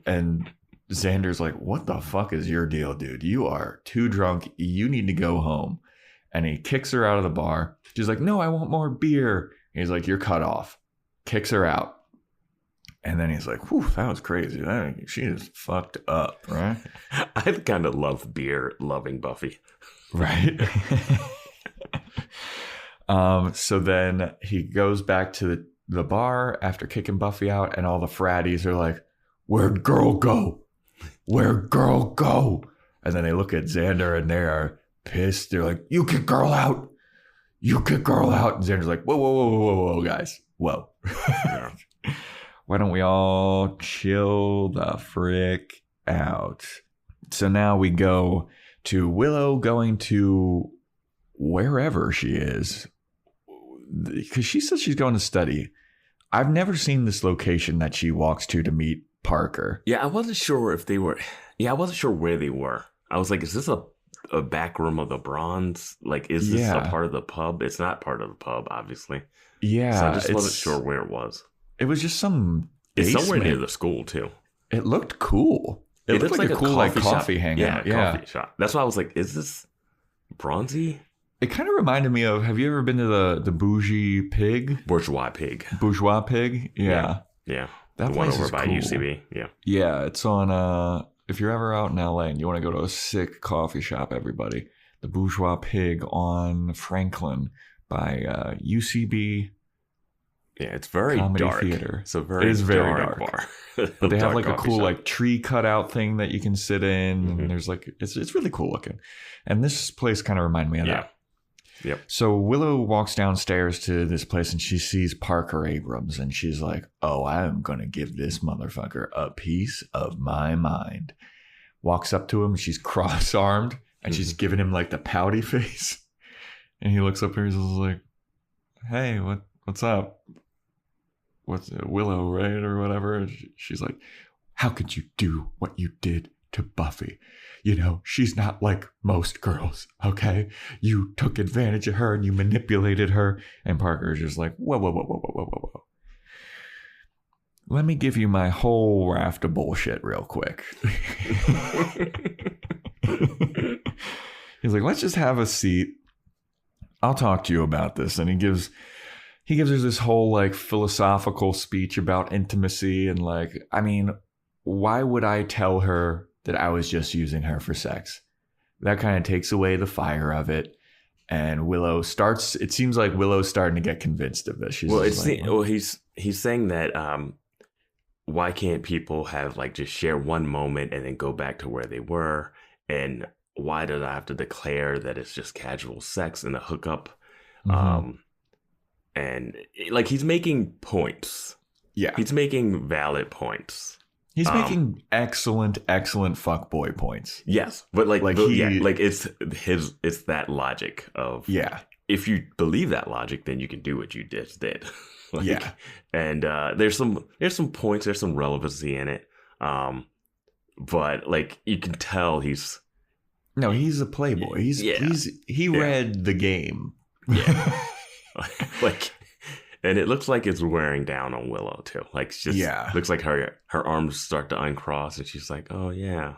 And Xander's like, what the fuck is your deal, dude? You are too drunk. You need to go home. And he kicks her out of the bar. She's like, no, I want more beer. And he's like, you're cut off. Kicks her out. And then he's like, whew, that was crazy. She is fucked up, right? I kind of love beer loving Buffy. Right. So then he goes back to the bar after kicking Buffy out, and all the fratties are like, where'd girl go? Where'd girl go? And then they look at Xander and they are pissed. They're like, you kick girl out. You kick girl out. And Xander's like, whoa, guys. Whoa. Yeah. Why don't we all chill the frick out? So now we go to Willow going to wherever she is. Because she says she's going to study. I've never seen this location that she walks to meet Parker. Yeah, I wasn't sure if they were. Yeah, I wasn't sure where they were. I was like, is this a back room of the Bronze? Like, is this a part of the pub? It's not part of the pub, obviously. Yeah. So I just wasn't sure where it was. It was just some basement. It's somewhere near the school, too. It looked cool. It looked like a cool coffee hangout. Yeah, coffee shop. That's why I was like, is this Bronzy? It kind of reminded me of, have you ever been to the Bougie Pig? Bourgeois Pig. Bourgeois Pig? Yeah. That the one over by cool. UCB. Yeah. Yeah, it's on, if you're ever out in LA and you want to go to a sick coffee shop, everybody, the Bourgeois Pig on Franklin by UCB. Yeah, it's very Comedy dark. Theater. It's a very dark bar. But they have like a cool like tree cutout thing that you can sit in. Mm-hmm. And there's like, it's really cool looking. And this place kind of reminded me of that. Yep. So Willow walks downstairs to this place and she sees Parker Abrams and she's like, oh, I'm going to give this motherfucker a piece of my mind. Walks up to him. She's cross-armed and she's giving him like the pouty face. And he looks up at her and he's like, hey, what's up? What's it, Willow, right? Or whatever. And she's like, how could you do what you did to Buffy? You know, she's not like most girls, okay? You took advantage of her and you manipulated her. And Parker's just like, whoa. Let me give you my whole raft of bullshit real quick. He's like, let's just have a seat. I'll talk to you about this. And he gives her this whole like philosophical speech about intimacy and like, I mean, why would I tell her that I was just using her for sex? That kind of takes away the fire of it. And it seems like Willow's starting to get convinced of this. He's saying that why can't people have like just share one moment and then go back to where they were? And why did I have to declare that it's just casual sex and a hookup? Mm-hmm. And like he's making points. Yeah. He's making valid points. He's making excellent fuckboy points. Yes. But it's that logic of, if you believe that logic, then you can do what you just did. And there's some points, there's some relevancy in it. But like you can tell he's a playboy. He read the game. Yeah. Like, and it looks like it's wearing down on Willow too. Like, looks like her arms start to uncross, and she's like, "Oh yeah."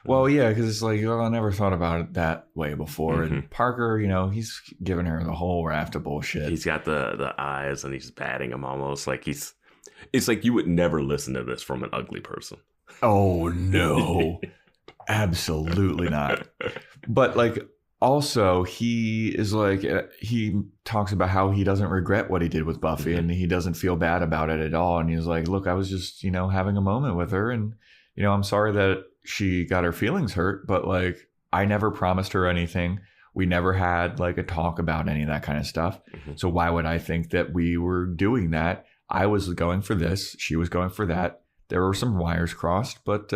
Well, yeah, because it's like, I never thought about it that way before. Mm-hmm. And Parker, he's giving her the whole raft of bullshit. He's got the eyes, and he's batting them almost like it's like you would never listen to this from an ugly person. Oh no, absolutely not. But like. Also, he is like, he talks about how he doesn't regret what he did with Buffy and he doesn't feel bad about it at all. And he's like, look, I was just, having a moment with her. And, I'm sorry that she got her feelings hurt, but like, I never promised her anything. We never had like a talk about any of that kind of stuff. Mm-hmm. So why would I think that we were doing that? I was going for this. She was going for that. There were some wires crossed, but,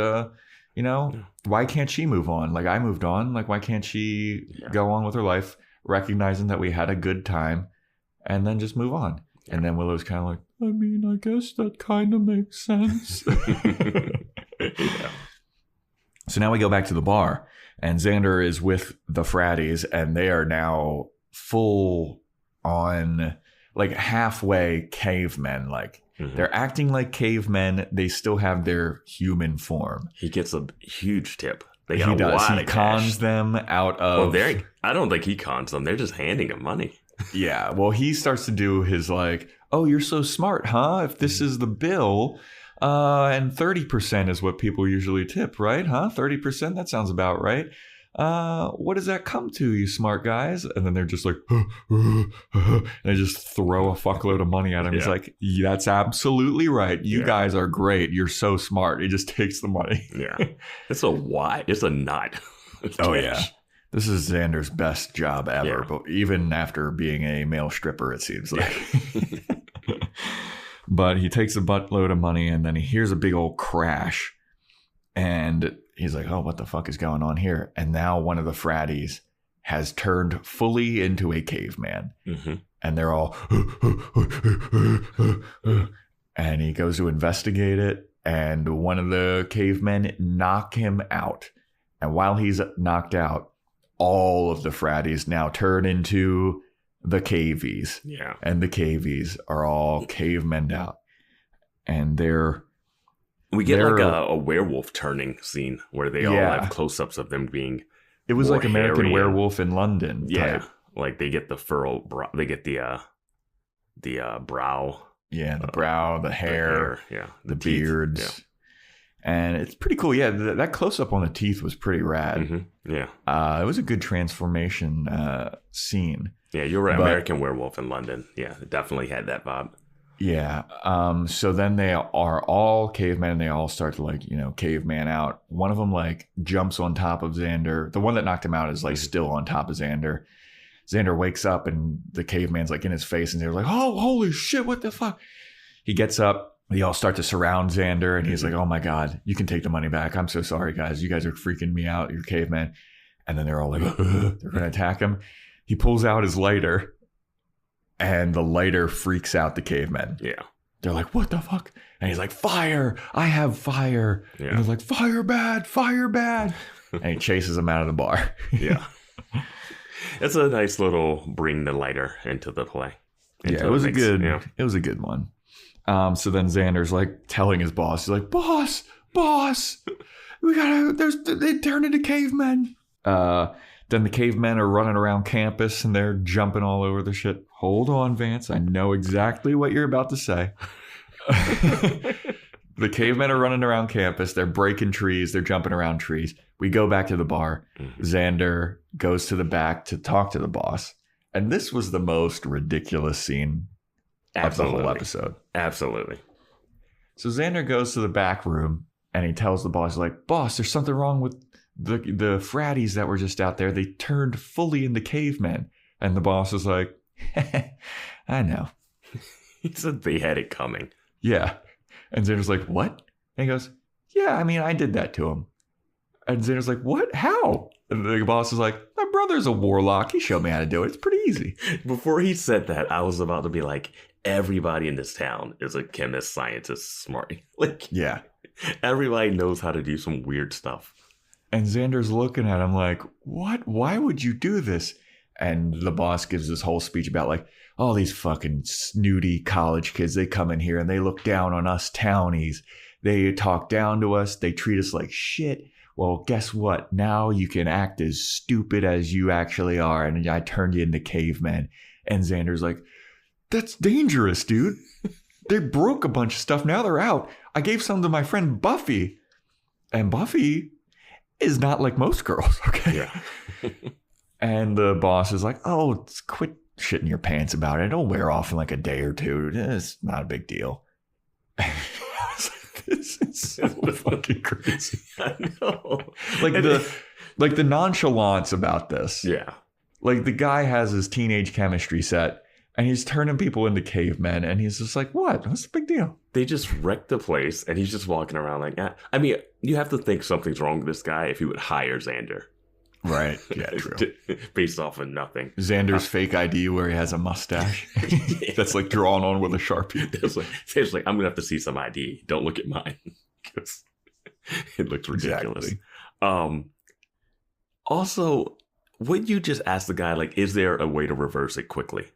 why can't she move on? Like I moved on. Like why can't she go on with her life, recognizing that we had a good time, and then just move on? Yeah. And then Willow's kind of like, I mean, I guess that kind of makes sense. So now we go back to the bar, and Xander is with the fratties, and they are now full on, like halfway cavemen, like. Mm-hmm. They're acting like cavemen. They still have their human form. He gets a huge tip. They got a lot of cash. He cons them out of... Well, I don't think he cons them. They're just handing him money. Yeah. Well, he starts to do his like, oh, you're so smart, huh? If this is the bill, and 30% is what people usually tip, right? Huh? 30%? That sounds about right. What does that come to, you smart guys? And then they're just like, and they just throw a fuckload of money at him. Yeah. He's like, that's absolutely right. You guys are great. You're so smart. He just takes the money. Yeah. It's a why. It's a not. Oh, yeah. This is Xander's best job ever, but even after being a male stripper, it seems like. But he takes a buttload of money and then he hears a big old crash. And he's like, oh, what the fuck is going on here? And now one of the fratties has turned fully into a caveman. Mm-hmm. And they're all, and he goes to investigate it. And one of the cavemen knock him out. And while he's knocked out, all of the fratties now turn into the cavies. Yeah. And the cavies are all cavemened out. And we get like a werewolf turning scene where they all have close-ups of them being. It was like American Werewolf in London. Yeah, like they get the furrow brow. They get the brow. Yeah, the brow, the hair, the beards, yeah. And it's pretty cool. Yeah, that close-up on the teeth was pretty rad. Mm-hmm. Yeah, it was a good transformation scene. Yeah, you're right. American Werewolf in London. Yeah, it definitely had that vibe. Yeah. So then they are all cavemen and they all start to like, caveman out. One of them like jumps on top of Xander. The one that knocked him out is like still on top of Xander. Xander wakes up and the caveman's like in his face and they're like, oh, holy shit, what the fuck? He gets up. They all start to surround Xander and he's like, oh my God, you can take the money back. I'm so sorry, guys. You guys are freaking me out. You're caveman. And then they're all like, they're going to attack him. He pulls out his lighter and the lighter freaks out the cavemen. Yeah. They're like, what the fuck? And he's like, fire. I have fire. Yeah. And they're like, fire bad, fire bad. And he chases them out of the bar. Yeah. It's a nice little bring the lighter into the play. It was a good one. So then Xander's like telling his boss, he's like, boss, they turn into cavemen. Then the cavemen are running around campus and they're jumping all over the shit. Hold on, Vance. I know exactly what you're about to say. The cavemen are running around campus. They're breaking trees. They're jumping around trees. We go back to the bar. Xander goes to the back to talk to the boss. And this was the most ridiculous scene of the whole episode. Absolutely. So Xander goes to the back room and he tells the boss, like, boss, there's something wrong with the fratties that were just out there. They turned fully into cavemen. And the boss is like, I know. He said they had it coming. Yeah. And Xander's like, what? And he goes, yeah, I mean, I did that to him. And Xander's like, what? How? And the boss is like, my brother's a warlock. He showed me how to do it. It's pretty easy. Before he said that, I was about to be like, everybody in this town is a chemist, scientist, smart. Like, yeah. Everybody knows how to do some weird stuff. And Xander's looking at him like, what? Why would you do this? And the boss gives this whole speech about like, all these fucking snooty college kids, they come in here and they look down on us townies. They talk down to us. They treat us like shit. Well, guess what? Now you can act as stupid as you actually are. And I turned you into cavemen. And Xander's like, that's dangerous, dude. They broke a bunch of stuff. Now they're out. I gave some to my friend Buffy. And Buffy is not like most girls, okay? Yeah. And the boss is like, oh, quit shitting your pants about it. It'll wear off in like a day or two. It's not a big deal. I was like, this is so fucking crazy. I know. Like the nonchalance about this. Yeah. Like the guy has his teenage chemistry set and he's turning people into cavemen and he's just like, what? What's the big deal? They just wrecked the place and he's just walking around like that. I mean, you have to think something's wrong with this guy if he would hire Xander. Right. Yeah, true. Based off of nothing. Xander's fake ID where he has a mustache that's like drawn on with a Sharpie. It's like, I'm going to have to see some ID. Don't look at mine. Because it looks ridiculous. Exactly. Also, wouldn't you just ask the guy, like, is there a way to reverse it quickly?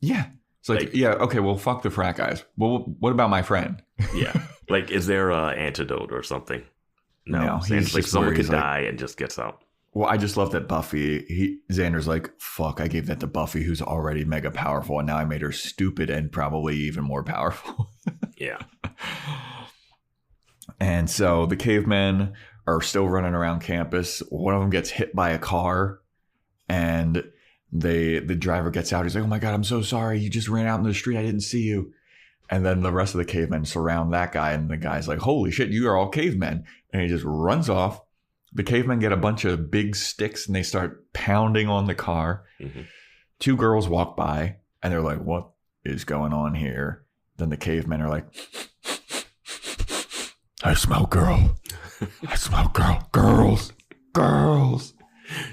Yeah. It's like, yeah, okay, well, fuck the frat guys. Well, what about my friend? Yeah. Like, is there an antidote or something? No. He's like someone could die and just gets out. Well, I just love that Buffy, Xander's like, fuck, I gave that to Buffy, who's already mega powerful, and now I made her stupid and probably even more powerful. Yeah. And so the cavemen are still running around campus. One of them gets hit by a car, and the driver gets out. He's like, oh my God, I'm so sorry. You just ran out in the street. I didn't see you. And then the rest of the cavemen surround that guy, and the guy's like, holy shit, you are all cavemen. And he just runs off. The cavemen get a bunch of big sticks and they start pounding on the car. Mm-hmm. Two girls walk by and they're like, what is going on here? Then the cavemen are like, I smell girl. I smell girls.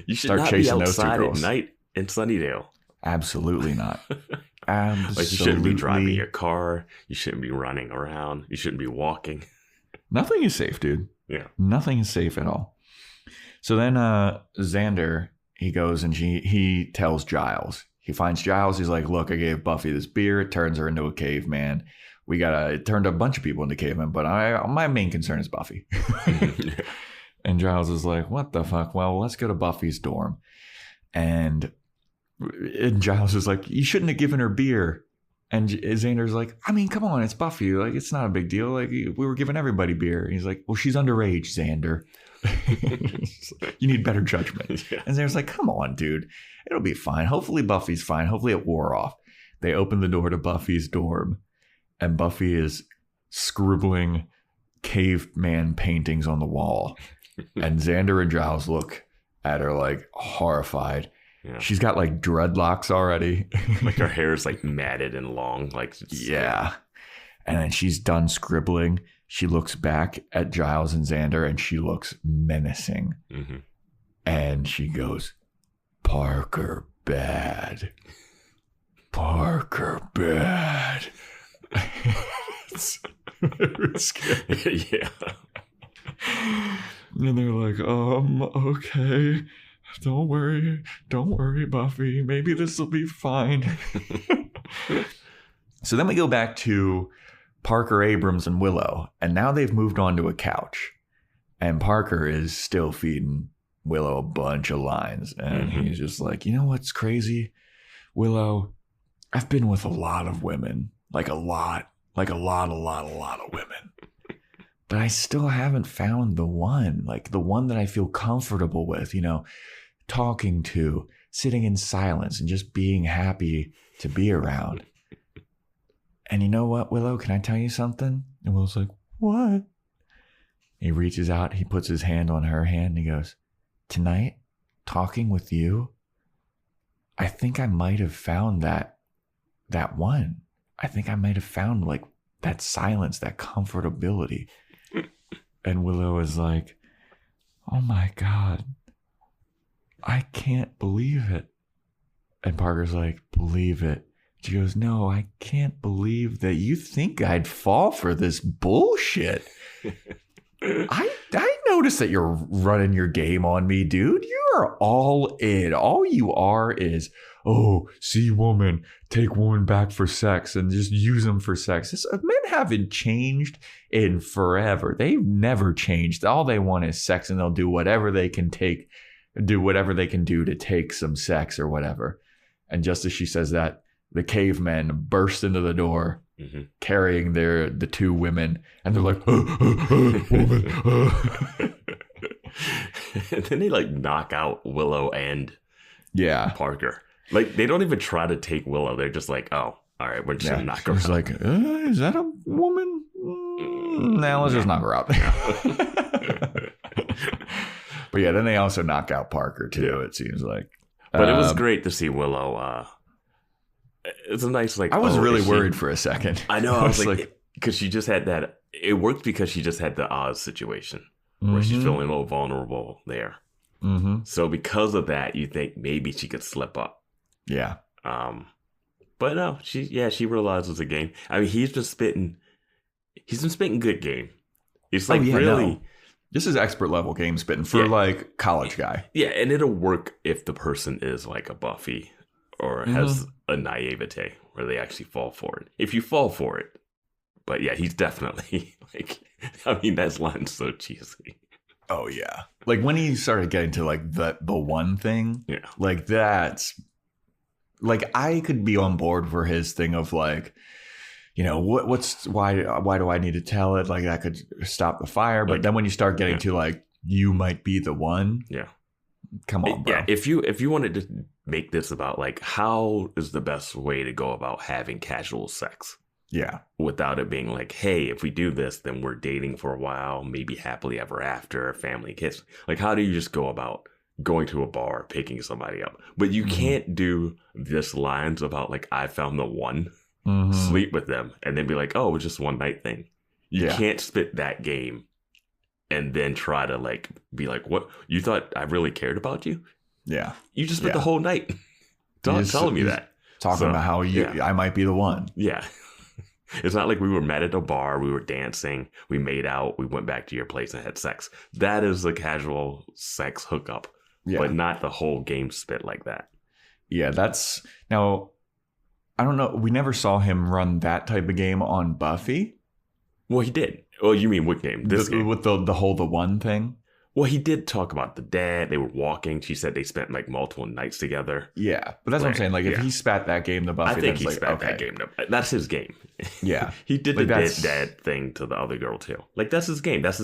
You should start not chasing be outside those two girls at night in Sunnydale. Absolutely not. Absolutely. Like you shouldn't be driving your car. You shouldn't be running around. You shouldn't be walking. Nothing is safe, dude. Yeah. Nothing is safe at all. So then Xander, he goes and he tells Giles. He finds Giles. He's like, look, I gave Buffy this beer. It turns her into a caveman. It turned a bunch of people into cavemen, but my main concern is Buffy. And Giles is like, what the fuck? Well, let's go to Buffy's dorm. And Giles is like, you shouldn't have given her beer. And Xander's like, I mean, come on, it's Buffy. Like, it's not a big deal. Like, we were giving everybody beer. And he's like, well, she's underage, Xander. You need better judgment. Yeah. And Xander's like, come on, dude. It'll be fine. Hopefully Buffy's fine. Hopefully it wore off. They open the door to Buffy's dorm. And Buffy is scribbling caveman paintings on the wall. And Xander and Giles look at her like horrified. Yeah. She's got like dreadlocks already. Like her hair is like matted and long. Like yeah. And then she's done scribbling. She looks back at Giles and Xander and she looks menacing. Mm-hmm. And she goes, Parker bad. Parker bad. It's scary. Yeah. And they're like, okay. Don't worry, Buffy. Maybe this will be fine. So then we go back to Parker, Abrams, and Willow. And now they've moved on to a couch. And Parker is still feeding Willow a bunch of lines. And he's just like, you know what's crazy? Willow, I've been with a lot of women. Like a lot of women. But I still haven't found the one. Like the one that I feel comfortable with, you know, talking to, sitting in silence and just being happy to be around. And you know what, Willow, can I tell you something? And Willow's like, what? He reaches out, he puts his hand on her hand and he goes, tonight, talking with you, I think I might have found that one. I think I might have found like that silence, that comfortability. And Willow is like, oh my God, I can't believe it. And Parker's like, believe it. She goes, no, I can't believe that you think I'd fall for this bullshit. I noticed that you're running your game on me, dude. You are all in. All you are is, oh, see woman, take woman back for sex and just use them for sex. Men haven't changed in forever. They've never changed. All they want is sex and they'll do whatever they can do to take some sex or whatever. And just as she says that, the cavemen burst into the door carrying the two women, and they're like, woman. And then they like knock out Willow and Parker. Like they don't even try to take Willow. They're just like, oh, all right, we're just gonna knock her out. It's like, is that a woman? Now let's just knock her out. But yeah, then they also knock out Parker too. It seems like. But it was great to see Willow. It's a nice like. I was really worried for a second. I know. I was like, because she just had that. It worked because she just had the Oz situation where she's feeling a little vulnerable there. So because of that, you think maybe she could slip up. Yeah. But no, she realizes the game. I mean, he's been spitting good game. It's like this is expert level game spitting for like college guy. Yeah, and it'll work if the person is like a Buffy or has a naivete where they actually fall for it. If you fall for it. But yeah, he's definitely like, I mean, that line's so cheesy. Oh yeah. Like when he started getting to like the one thing, like that's like I could be on board for his thing of like, you know, why do I need to tell it? Like that could stop the fire. But then when you start getting to like, you might be the one. Yeah. Come on, bro. Yeah. If you wanted to make this about like, how is the best way to go about having casual sex? Yeah. Without it being like, hey, if we do this, then we're dating for a while, maybe happily ever after, family kiss. Like, how do you just go about going to a bar, picking somebody up? But you can't do this lines about like, I found the one, sleep with them, and then be like, oh, it's just one night thing. You can't spit that game and then try to like be like, what? You thought I really cared about you? Yeah. You just spent the whole night telling me that. Talking about how I might be the one. Yeah. It's not like we were met at a bar, we were dancing, we made out, we went back to your place and had sex. That is a casual sex hookup, but not the whole game spit like that. Yeah, now, I don't know. We never saw him run that type of game on Buffy. Well, he did. Oh, you mean what game? This game. With the one thing? Well, he did talk about the dad. They were walking. She said they spent like multiple nights together. Yeah, but that's what I'm saying. Like if he spat that game to Buffy, I think he spat that game to. That's his game. Yeah, he did like the dad thing to the other girl too. Like that's his game. That's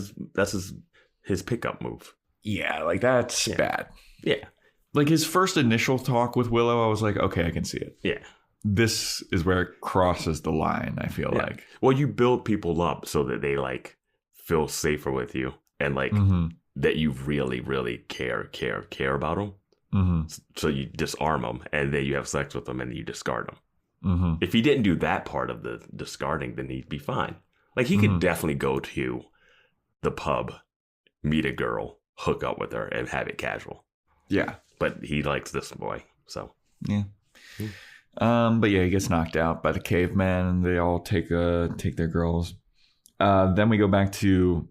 his pickup move. Yeah, like that's bad. Yeah, like his first initial talk with Willow, I was like, okay, I can see it. Yeah, this is where it crosses the line. I feel like. Well, you build people up so that they like feel safer with you and like. That you really, really care about them. So you disarm them, and then you have sex with them, and you discard them. Mm-hmm. If he didn't do that part of the discarding, then he'd be fine. Like, he could definitely go to the pub, meet a girl, hook up with her, and have it casual. Yeah. But he likes this boy, so. Yeah. But yeah, he gets knocked out by the caveman, and they all take their girls. Then we go back to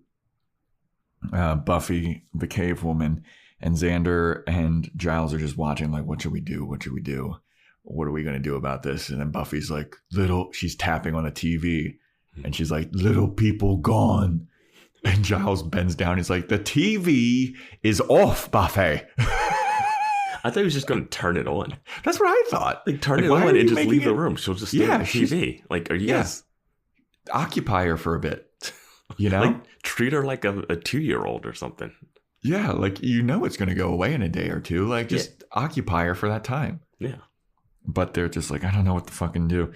Buffy, the Cavewoman, and Xander and Giles are just watching, like, what should we do? What should we do? What are we going to do about this? And then Buffy's like, she's tapping on the TV, and she's like, little people gone. And Giles bends down. He's like, the TV is off, Buffy. I thought he was just going to turn it on. That's what I thought. Like, turn it on and just leave the room. She'll just stay on the TV. Like, are you guys... Occupy her for a bit. You know? Like, treat her like a 2-year-old or something. Yeah, like, it's going to go away in a day or two. Like, just occupy her for that time. Yeah. But they're just like, I don't know what to fucking do.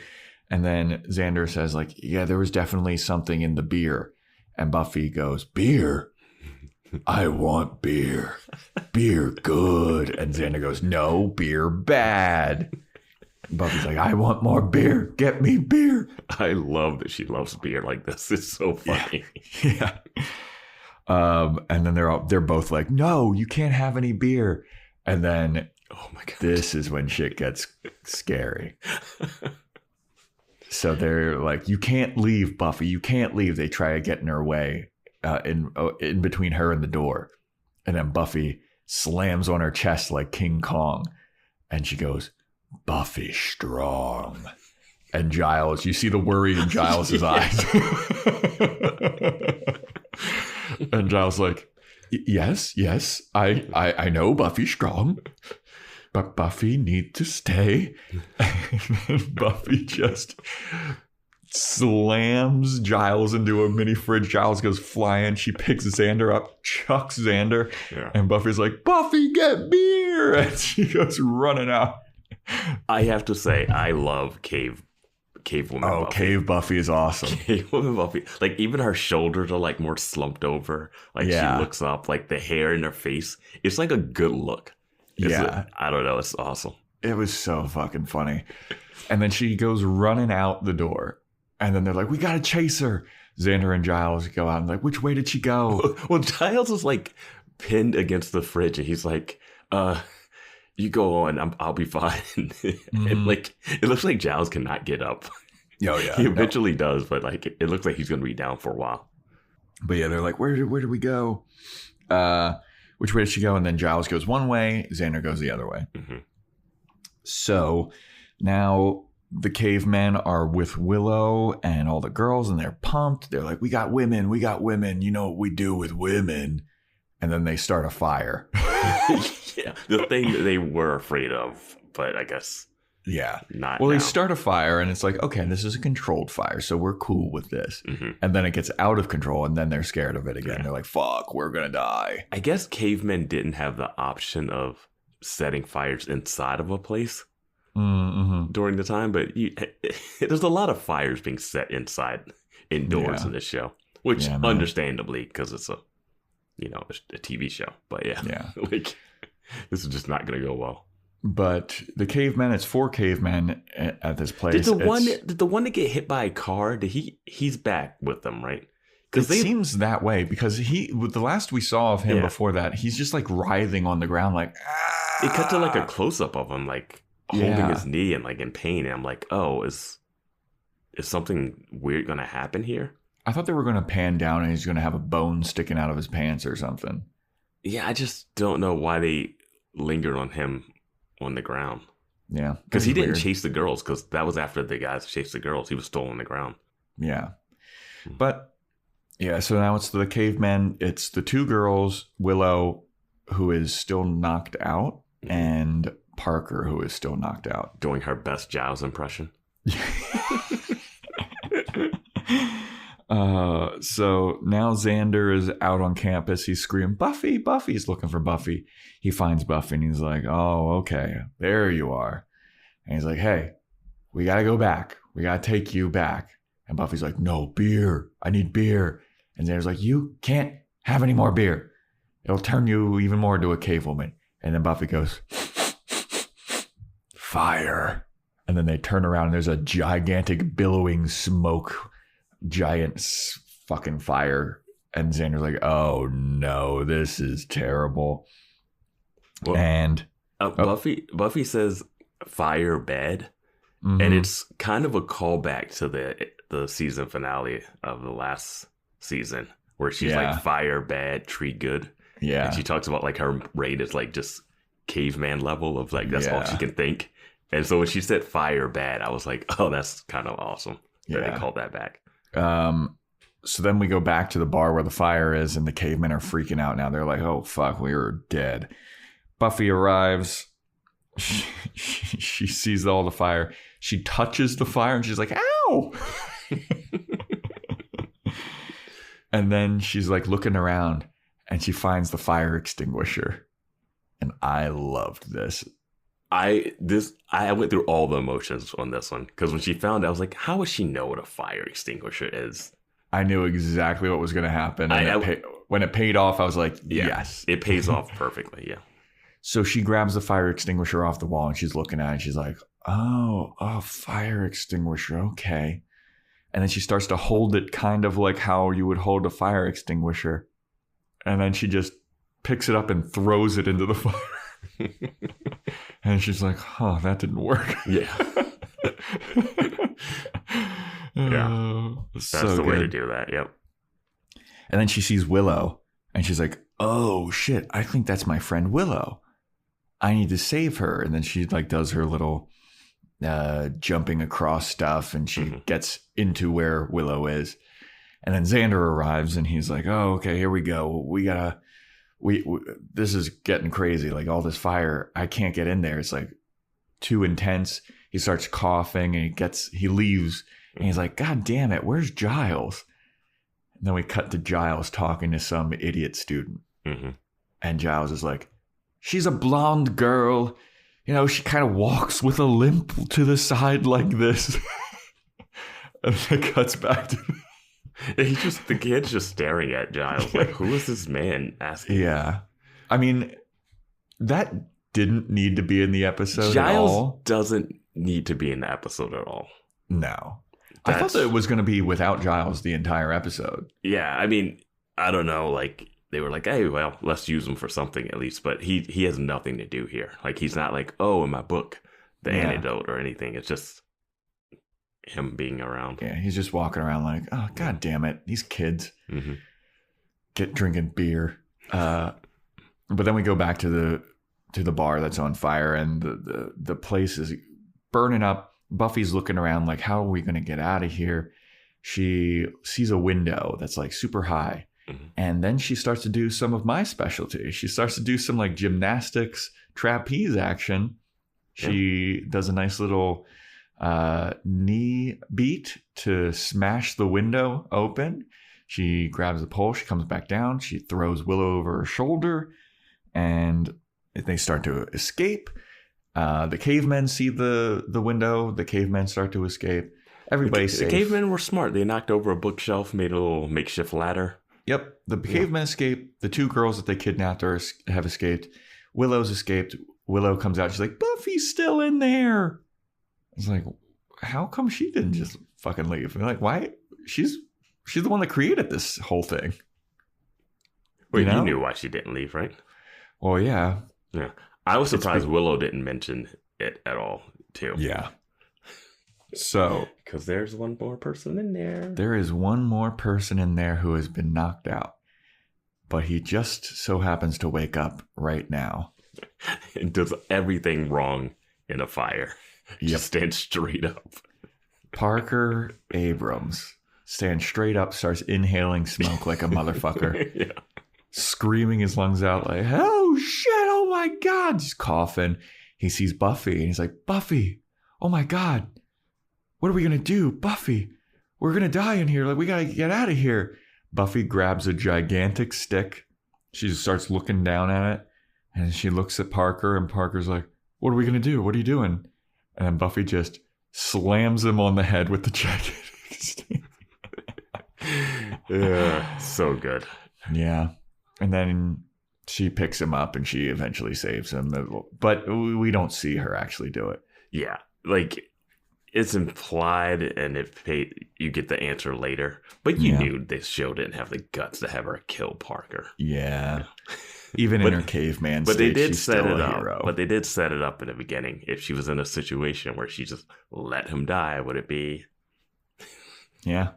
And then Xander says, like, yeah, there was definitely something in the beer. And Buffy goes, beer? I want beer. Beer good. And Xander goes, no, beer bad. And Buffy's like, I want more beer. Get me beer. I love that she loves beer like this. It's so funny. Yeah. And then they're both like, no, you can't have any beer. And then, oh my God, this is when shit gets scary. So they're like, you can't leave, Buffy. You can't leave. They try to get in her way, in between her and the door. And then Buffy slams on her chest like King Kong. And she goes, Buffy strong. And Giles, you see the worry in Giles' eyes. And Giles like, yes, I know Buffy strong. But Buffy need to stay. And Buffy just slams Giles into a mini fridge. Giles goes flying. She picks Xander up, chucks Xander. Yeah. And Buffy's like, Buffy, get beer. And she goes running out. I have to say, I love Cavewoman Buffy. Cave Buffy is awesome. Cavewoman Buffy. Like, even her shoulders are like more slumped over. Like, she looks up, like the hair in her face. It's like a good look. I don't know. It's awesome. It was so fucking funny. And then she goes running out the door. And then they're like, we got to chase her. Xander and Giles go out and like, which way did she go? Well, Giles is like pinned against the fridge. And he's like, you go on. I'll be fine. And like, it looks like Giles cannot get up. Oh, yeah. He eventually does. But like, it looks like he's going to be down for a while. But yeah, they're like, where did we go? Which way did she go? And then Giles goes one way, Xander goes the other way. Mm-hmm. So now the cavemen are with Willow and all the girls, and they're pumped. They're like, we got women. You know what we do with women. And then they start a fire. Yeah, the thing that they were afraid of, but I guess... Yeah. Not well, now. They start a fire and it's like, okay, this is a controlled fire, so we're cool with this. Mm-hmm. And then it gets out of control and then they're scared of it again. Yeah. They're like, fuck, we're going to die. I guess cavemen didn't have the option of setting fires inside of a place during the time, but there's a lot of fires being set indoors in this show, which understandably, because it's a TV show. But like, this is just not going to go well. But the cavemen, it's 4 cavemen at this place. Did the one that get hit by a car? He's back with them, right? Because it seems that way. Because the last we saw of him before that, he's just like writhing on the ground, like. It cut to like a close up of him, like holding his knee and like in pain. And I'm like, oh, is something weird going to happen here? I thought they were going to pan down and he's going to have a bone sticking out of his pants or something. Yeah, I just don't know why they lingered on him on the ground. Yeah. Because he didn't chase the girls, because that was after the guys chased the girls. He was still on the ground. Yeah. But, yeah, so now it's the cavemen. It's the 2 girls, Willow, who is still knocked out, and Parker, who is still knocked out. Doing her best Giles impression. So now Xander is out on campus. He's screaming, Buffy, Buffy. He's looking for Buffy. He finds Buffy and he's like, oh, okay, there you are. And he's like, hey, we got to go back. We got to take you back. And Buffy's like, no, beer. I need beer. And Xander's like, you can't have any more beer. It'll turn you even more into a cavewoman. And then Buffy goes, fire. And then they turn around and there's a gigantic billowing smoke, giant fucking fire. And Xander's like, oh no, this is terrible. Well, and Buffy says fire bed. Mm-hmm. And it's kind of a callback to the season finale of the last season where she's like fire bad, tree good. Yeah. And she talks about like her rate is like just caveman level of like that's all she can think. And so when she said fire bad, I was like, oh, that's kind of awesome that they called that back. So then we go back to the bar where the fire is and the cavemen are freaking out now. They're like, oh, fuck, we were dead. Buffy arrives. She sees all the fire. She touches the fire and she's like, ow! And then she's like looking around and she finds the fire extinguisher. And I loved this. I went through all the emotions on this one because when she found it, I was like, how would she know what a fire extinguisher is? I knew exactly what was going to happen. And when it paid off, I was like, yes. It pays off perfectly, yeah. So she grabs the fire extinguisher off the wall and she's looking at it and she's like, oh, fire extinguisher, okay. And then she starts to hold it kind of like how you would hold a fire extinguisher. And then she just picks it up and throws it into the fire. And she's like, oh, that didn't work. Yeah. Yeah. That's the way to do that. Yep. And then she sees Willow and she's like, oh shit, I think that's my friend Willow. I need to save her. And then she like does her little jumping across stuff and she gets into where Willow is. And then Xander arrives and he's like, oh, okay, here we go. This is getting crazy. Like all this fire, I can't get in there. It's like too intense. He starts coughing and he leaves and he's like, God damn it, where's Giles? And then we cut to Giles talking to some idiot student. Mm-hmm. And Giles is like, she's a blonde girl. You know, she kind of walks with a limp to the side like this. And it cuts back to... the kid's just staring at Giles like, who is this man asking? Yeah. I mean, that didn't need to be in the episode Giles at all. Doesn't need to be in the episode at all. No. I thought that it was going to be without Giles the entire episode. Yeah, I mean, I don't know. Like, they were like, hey, well, let's use him for something at least. But he has nothing to do here. Like, he's not like, oh, in my book, the antidote or anything. It's just him being around. Yeah, he's just walking around like, oh, God damn it. These kids get drinking beer. But then we go back to the bar that's on fire and the place is burning up. Buffy's looking around like, how are we going to get out of here? She sees a window that's like super high. And then she starts to do some of my specialty. She starts to do some like gymnastics, trapeze action. She does a nice little knee beat to smash the window open. She grabs the pole. She comes back down. She throws Willow over her shoulder. And they start to escape. The cavemen see the window. The cavemen start to escape. Everybody's safe. The cavemen were smart. They knocked over a bookshelf, made a little makeshift ladder. Yep. The cavemen escape. The two girls that they kidnapped have escaped. Willow's escaped. Willow comes out. She's like, Buffy's still in there. It's like, how come she didn't just fucking leave? And they're like, why? She's the one that created this whole thing. Wait, you knew why she didn't leave, right? Well, yeah. Yeah. I was surprised Willow didn't mention it at all, too. Yeah. So, because there's one more person in there. There is one more person in there who has been knocked out. But he just so happens to wake up right now. And does everything wrong in a fire. Just stands straight up. Parker Abrams stands straight up, starts inhaling smoke like a motherfucker. Yeah. Screaming his lungs out like, oh shit, oh my God. He's coughing. He sees Buffy and he's like, Buffy, oh my God. What are we going to do? Buffy, we're going to die in here. Like, we got to get out of here. Buffy grabs a gigantic stick. She just starts looking down at it. And she looks at Parker and Parker's like, what are we going to do? What are you doing? And then Buffy just slams him on the head with the gigantic stick. Yeah, so good. Yeah. And then she picks him up and she eventually saves him. But we don't see her actually do it. Yeah. Like, it's implied and you get the answer later. But you knew this show didn't have the guts to have her kill Parker. Yeah. Even in her caveman state, they did she's set still it a up. hero. But they did set it up in the beginning. If she was in a situation where she just let him die, would it be? Yeah.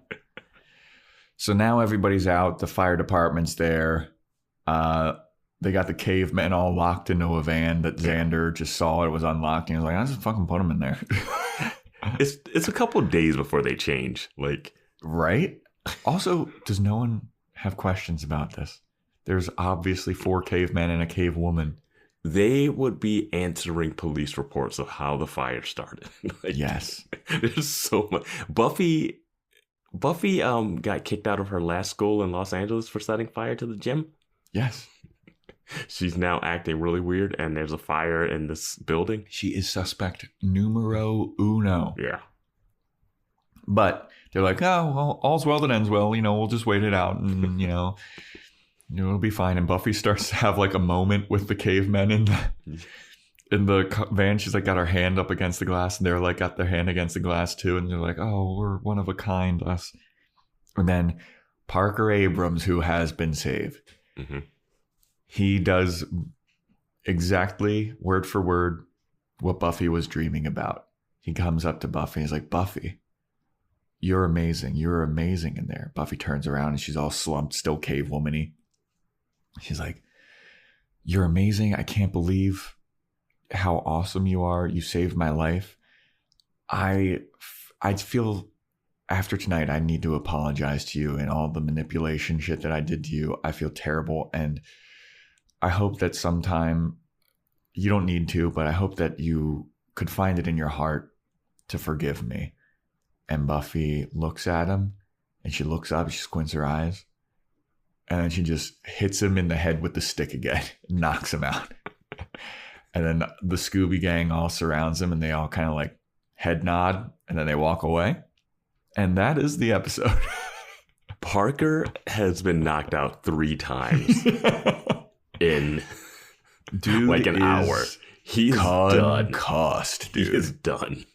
So now everybody's out. The fire department's there. They got the cavemen all locked into a van that Xander just saw it was unlocked. And he was like, I just fucking put them in there. It's a couple of days before they change. Like, right? Also, does no one have questions about this? There's obviously 4 cavemen and a cavewoman. They would be answering police reports of how the fire started. Like, yes. There's so much. Buffy got kicked out of her last school in Los Angeles for setting fire to the gym. Yes. She's now acting really weird, and there's a fire in this building. She is suspect numero uno. Yeah. But they're like, oh, well, all's well that ends well. We'll just wait it out and, it'll be fine. And Buffy starts to have like a moment with the cavemen in the van. She's like got her hand up against the glass and they're like got their hand against the glass too. And they're like, oh, we're one of a kind, us. And then Parker Abrams, who has been saved. Mm-hmm. He does exactly word for word what Buffy was dreaming about. He comes up to Buffy and he's like, Buffy, you're amazing. You're amazing in there. Buffy turns around and she's all slumped, still cavewoman-y. She's like, you're amazing. I can't believe how awesome you are. You saved my life. I feel after tonight, I need to apologize to you and all the manipulation shit that I did to you. I feel terrible. And I hope that sometime, you don't need to, but I hope that you could find it in your heart to forgive me. And Buffy looks at him and she looks up, she squints her eyes, and then she just hits him in the head with the stick again, knocks him out. And then the Scooby gang all surrounds him and they all kind of like head nod and then they walk away. And that is the episode. Parker has been knocked out 3 times in like an hour. He's done. Concussed, dude. He is done.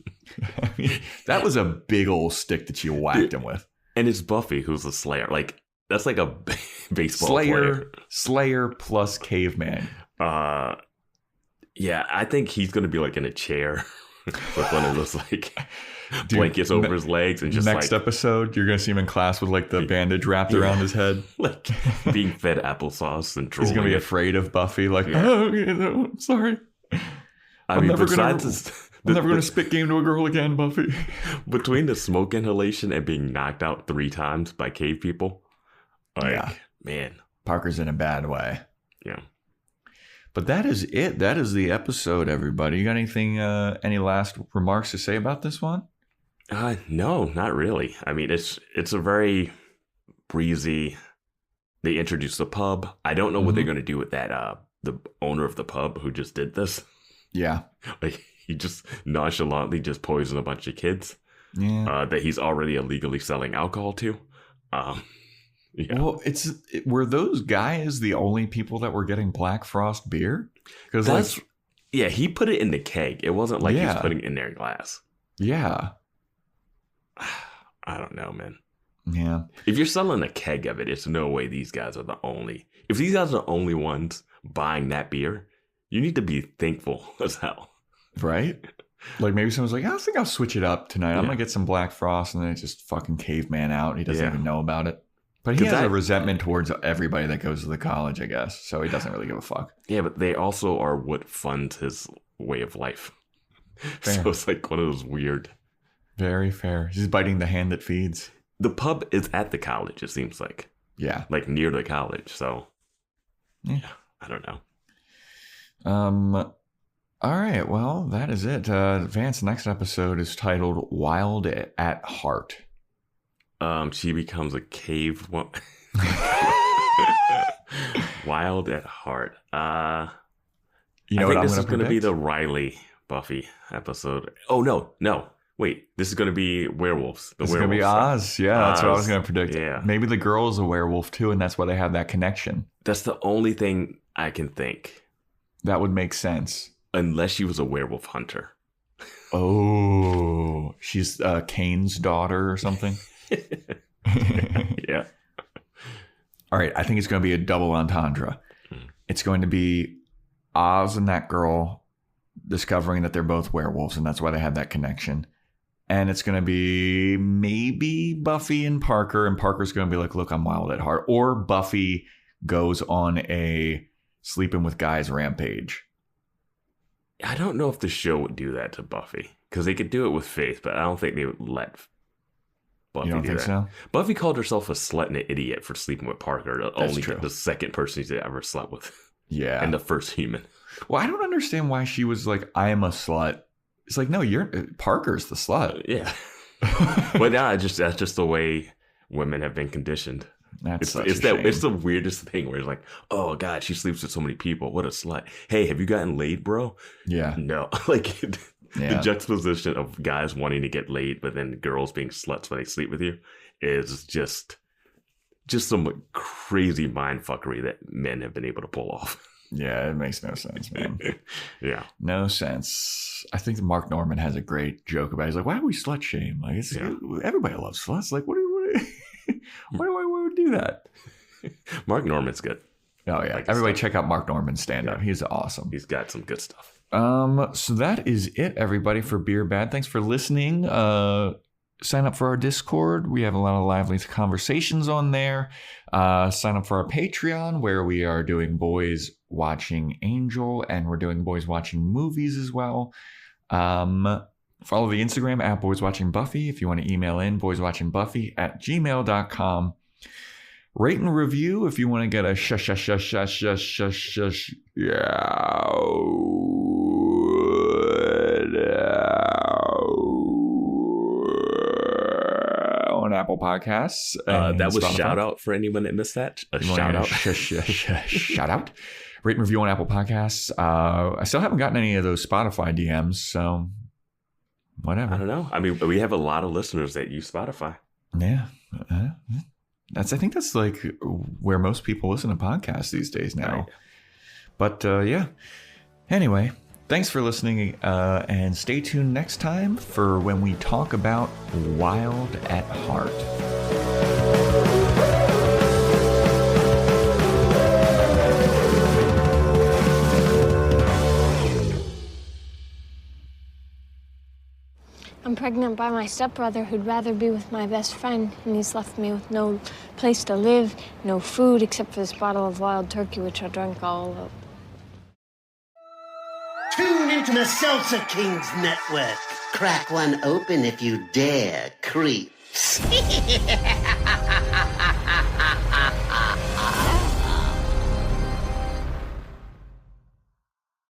I mean, that was a big old stick that you whacked him with. And it's Buffy who's the Slayer. Like, that's like a baseball player. Slayer plus caveman. Yeah, I think he's going to be like in a chair with one of those like blankets over his legs. And just next episode, you're going to see him in class with like the bandage wrapped around his head. Like being fed applesauce and drooling. He's going to be afraid of Buffy. Like, oh, no, I'm sorry. I'm never going to spit game to a girl again, Buffy. Between the smoke inhalation and being knocked out 3 times by cave people, man. Parker's in a bad way. Yeah. But that is it. That is the episode, everybody. You got anything, any last remarks to say about this one? No, not really. I mean, it's a very breezy. They introduced the pub. I don't know what they're going to do with that. The owner of the pub who just did this. Yeah. Like, he just nonchalantly just poisoned a bunch of kids. Yeah. That he's already illegally selling alcohol to. Yeah. Well, were those guys the only people that were getting Black Frost beer? Because he put it in the keg. It wasn't like he was putting it in their glass. Yeah. I don't know, man. Yeah. If you're selling a keg of it, it's no way these guys are the only. If these guys are the only ones buying that beer, you need to be thankful as hell. Right? Like maybe someone's like, I think I'll switch it up tonight. I'm going to get some Black Frost, and then it's just fucking caveman out. He doesn't even know about it. But he has a resentment towards everybody that goes to the college, I guess. So he doesn't really give a fuck. Yeah, but they also are what funds his way of life. Fair. So it's like one of those weird. Very fair. He's biting the hand that feeds. The pub is at the college, it seems like. Yeah. Like near the college. So, yeah, I don't know. All right. Well, that is it. Vance, next episode is titled Wild at Heart. She becomes a cave woman. Wild at heart. I think this is going to be the Riley Buffy episode. Oh, no. Wait, this is going to be werewolves. It's going to be Oz. Yeah, that's what I was going to predict. Yeah. Maybe the girl is a werewolf too, and that's why they have that connection. That's the only thing I can think. That would make sense. Unless she was a werewolf hunter. Oh, she's Cain's daughter or something. Yeah. All right, I think it's going to be a double entendre. It's going to be Oz and that girl discovering that they're both werewolves, and that's why they have that connection. And it's going to be maybe Buffy and Parker's going to be like, look, I'm wild at heart. Or Buffy goes on a sleeping with guys rampage. I don't know if the show would do that to Buffy. Because they could do it with Faith, but I don't think they would let Buffy you don't do think that. So? Buffy called herself a slut and an idiot for sleeping with Parker. That's true. The second person she's ever slept with. Yeah. And the first human. Well, I don't understand why she was like, I am a slut. It's like, no, Parker's the slut. Yeah. But yeah, that's just the way women have been conditioned. It's the weirdest thing where it's like, oh God, she sleeps with so many people. What a slut. Hey, have you gotten laid, bro? Yeah. No. Like the juxtaposition of guys wanting to get laid, but then girls being sluts when they sleep with you is just some crazy mind fuckery that men have been able to pull off. Yeah, it makes no sense, man. Yeah. No sense. I think Mark Norman has a great joke about it. He's like, why do we slut shame? Like, everybody loves sluts. Like, why do we do that? Mark Norman's good. Oh, yeah. Like everybody check out Mark Norman's stand-up. Yeah. He's awesome. He's got some good stuff. So that is it, everybody, for Beer Bad. Thanks for listening. Sign up for our Discord. We have a lot of lively conversations on there. Sign up for our Patreon, where we are doing Boys Watching Angel, and we're doing Boys Watching Movies as well. Follow the Instagram at Boys Watching Buffy. If you want to email in, boyswatchingbuffy@gmail.com. Rate and review if you want to get a on Apple Podcasts. That was Spotify. Shout out for anyone that missed that. Shout out. Shout out. Rate and review on Apple Podcasts. I still haven't gotten any of those Spotify DMs, so whatever. I don't know. I mean, we have a lot of listeners that use Spotify. Yeah. I think that's like where most people listen to podcasts these days now. Right. But yeah. Anyway, thanks for listening, and stay tuned next time for when we talk about Wild at Heart. I'm pregnant by my stepbrother who'd rather be with my best friend, and he's left me with no place to live, no food except for this bottle of wild turkey, which I drank all of. Tune into the Salsa Kings Network. Crack one open if you dare, creeps.